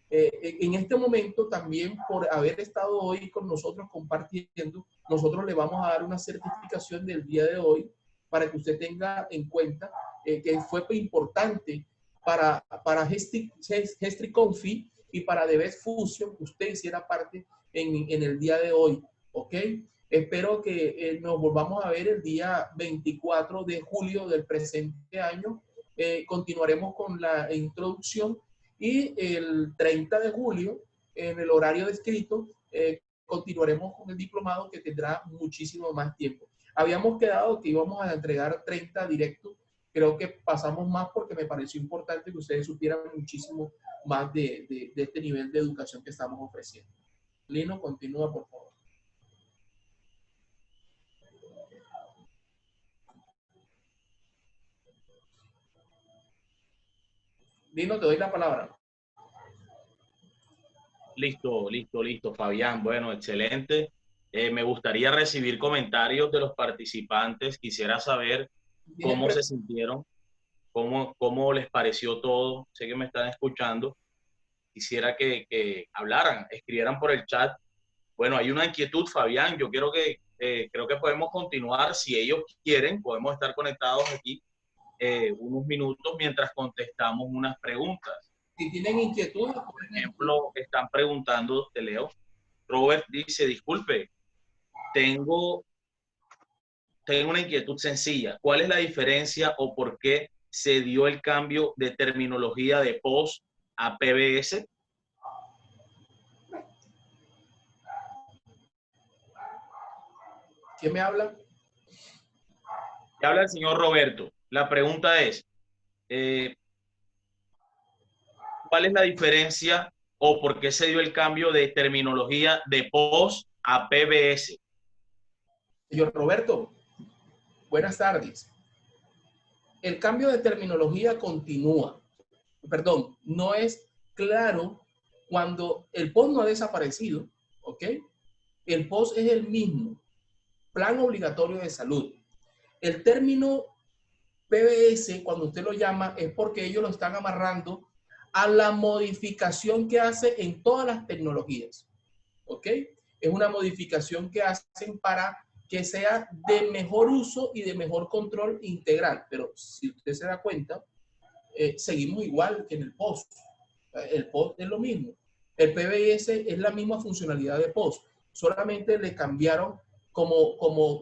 En este momento también, por haber estado hoy con nosotros compartiendo, nosotros le vamos a dar una certificación del día de hoy para que usted tenga en cuenta que fue importante para Gestri-Confi y para Debes Fusion que usted hiciera parte en el día de hoy, ¿ok? Espero que nos volvamos a ver el día 24 de julio del presente año. Continuaremos con la introducción y el 30 de julio, en el horario descrito, continuaremos con el diplomado que tendrá muchísimo más tiempo. Habíamos quedado que íbamos a entregar 30 directos. Creo que pasamos más porque me pareció importante que ustedes supieran muchísimo más de este nivel de educación que estamos ofreciendo. Lino, continúa, por favor. Lino, te doy la palabra. Listo, Fabián. Bueno, excelente. Me gustaría recibir comentarios de los participantes. Quisiera saber cómo se sintieron, cómo les pareció todo. Sé que me están escuchando. Quisiera que hablaran, escribieran por el chat. Bueno, hay una inquietud, Fabián. Yo creo que podemos continuar. Si ellos quieren, podemos estar conectados aquí unos minutos mientras contestamos unas preguntas. Si tienen inquietud, por ejemplo, están preguntando, te leo. Robert dice, disculpe, tengo una inquietud sencilla. ¿Cuál es la diferencia o por qué se dio el cambio de terminología de POS a PBS? ¿Quién me habla? Me habla el señor Roberto. La pregunta es, ¿cuál es la diferencia o por qué se dio el cambio de terminología de POS a PBS? Señor Roberto, buenas tardes. El cambio de terminología continúa. Perdón, no es claro cuando el POS no ha desaparecido, ¿ok? El POS es el mismo, Plan Obligatorio de Salud. El término PBS, cuando usted lo llama, es porque ellos lo están amarrando a la modificación que hace en todas las tecnologías, ¿ok? Es una modificación que hacen para que sea de mejor uso y de mejor control integral. Pero si usted se da cuenta, seguimos igual que en el POS. El POS es lo mismo. El PBS es la misma funcionalidad de POS. Solamente le cambiaron como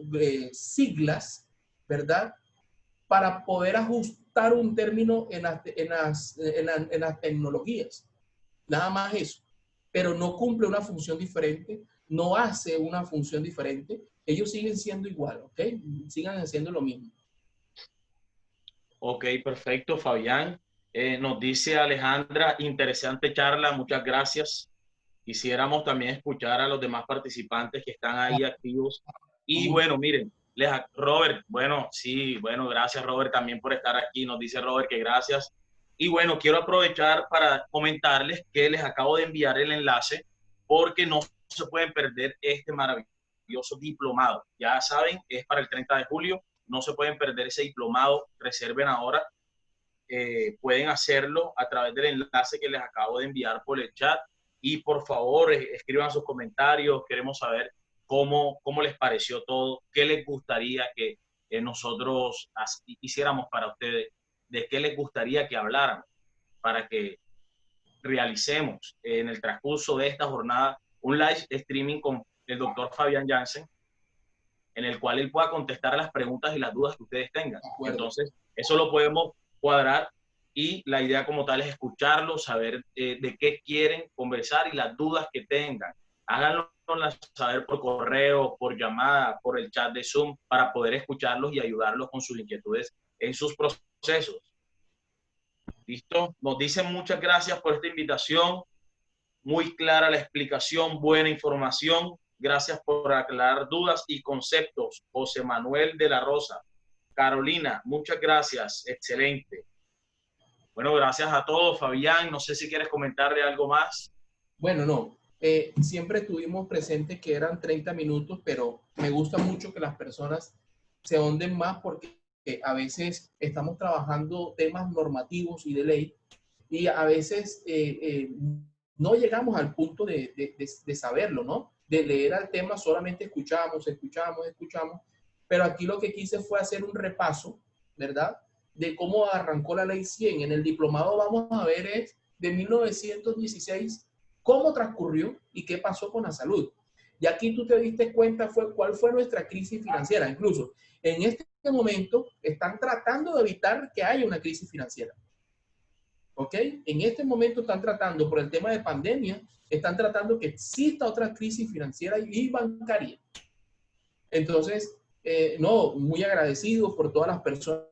siglas, ¿verdad? Para poder ajustar un término en las tecnologías. Nada más eso. Pero no cumple una función diferente, no hace una función diferente. Ellos siguen siendo igual, ¿ok? Sigan haciendo lo mismo. Ok, perfecto, Fabián. Nos dice Alejandra, interesante charla, muchas gracias. Quisiéramos también escuchar a los demás participantes que están ahí activos. Y bueno, miren, Robert, bueno, sí, bueno, gracias Robert también por estar aquí. Nos dice Robert que gracias. Y bueno, quiero aprovechar para comentarles que les acabo de enviar el enlace porque no se pueden perder este maravilloso diplomado. Ya saben, es para el 30 de julio. No se pueden perder ese diplomado. Reserven ahora. Pueden hacerlo a través del enlace que les acabo de enviar por el chat y por favor escriban sus comentarios, queremos saber cómo les pareció todo, qué les gustaría que nosotros hiciéramos para ustedes, de qué les gustaría que habláramos, para que realicemos en el transcurso de esta jornada un live streaming con el doctor Fabián Jansen, en el cual él pueda contestar a las preguntas y las dudas que ustedes tengan. Entonces, eso lo podemos cuadrar y la idea como tal es escucharlos, saber de qué quieren conversar y las dudas que tengan. Háganlo saber por correo, por llamada, por el chat de Zoom, para poder escucharlos y ayudarlos con sus inquietudes en sus procesos. ¿Listo? Nos dicen muchas gracias por esta invitación. Muy clara la explicación, buena información. Gracias por aclarar dudas y conceptos. José Manuel de la Rosa. Carolina, muchas gracias. Excelente. Bueno, gracias a todos. Fabián, no sé si quieres comentarle algo más. Bueno, no. Siempre tuvimos presente que eran 30 minutos, pero me gusta mucho que las personas se ahonden más porque a veces estamos trabajando temas normativos y de ley y a veces no llegamos al punto de saberlo, ¿no? De leer al tema, solamente escuchamos, pero aquí lo que quise fue hacer un repaso, ¿verdad? De cómo arrancó la ley 100. En el diplomado vamos a ver es de 1916, cómo transcurrió y qué pasó con la salud. Y aquí tú te diste cuenta cuál fue nuestra crisis financiera. Incluso en este momento están tratando de evitar que haya una crisis financiera. ¿Ok? En este momento están tratando, por el tema de pandemia, están tratando que exista otra crisis financiera y bancaria. Entonces, no, muy agradecido por todas las personas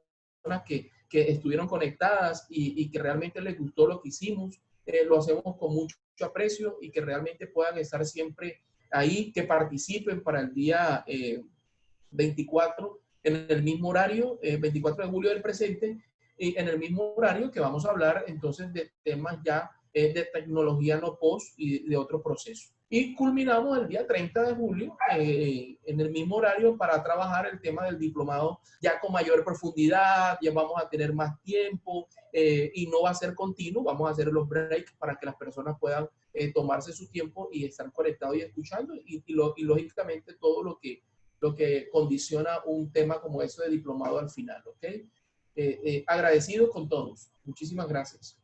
que estuvieron conectadas y que realmente les gustó lo que hicimos. Lo hacemos con mucho aprecio y que realmente puedan estar siempre ahí, que participen para el día 24 en el mismo horario, 24 de julio del presente, y en el mismo horario que vamos a hablar entonces de temas ya de tecnología no post y de otro proceso. Y culminamos el día 30 de julio en el mismo horario para trabajar el tema del diplomado ya con mayor profundidad, ya vamos a tener más tiempo y no va a ser continuo, vamos a hacer los breaks para que las personas puedan tomarse su tiempo y estar conectados y escuchando y lógicamente todo lo que condiciona un tema como eso de diplomado al final, ¿ok? Agradecido con todos. Muchísimas gracias.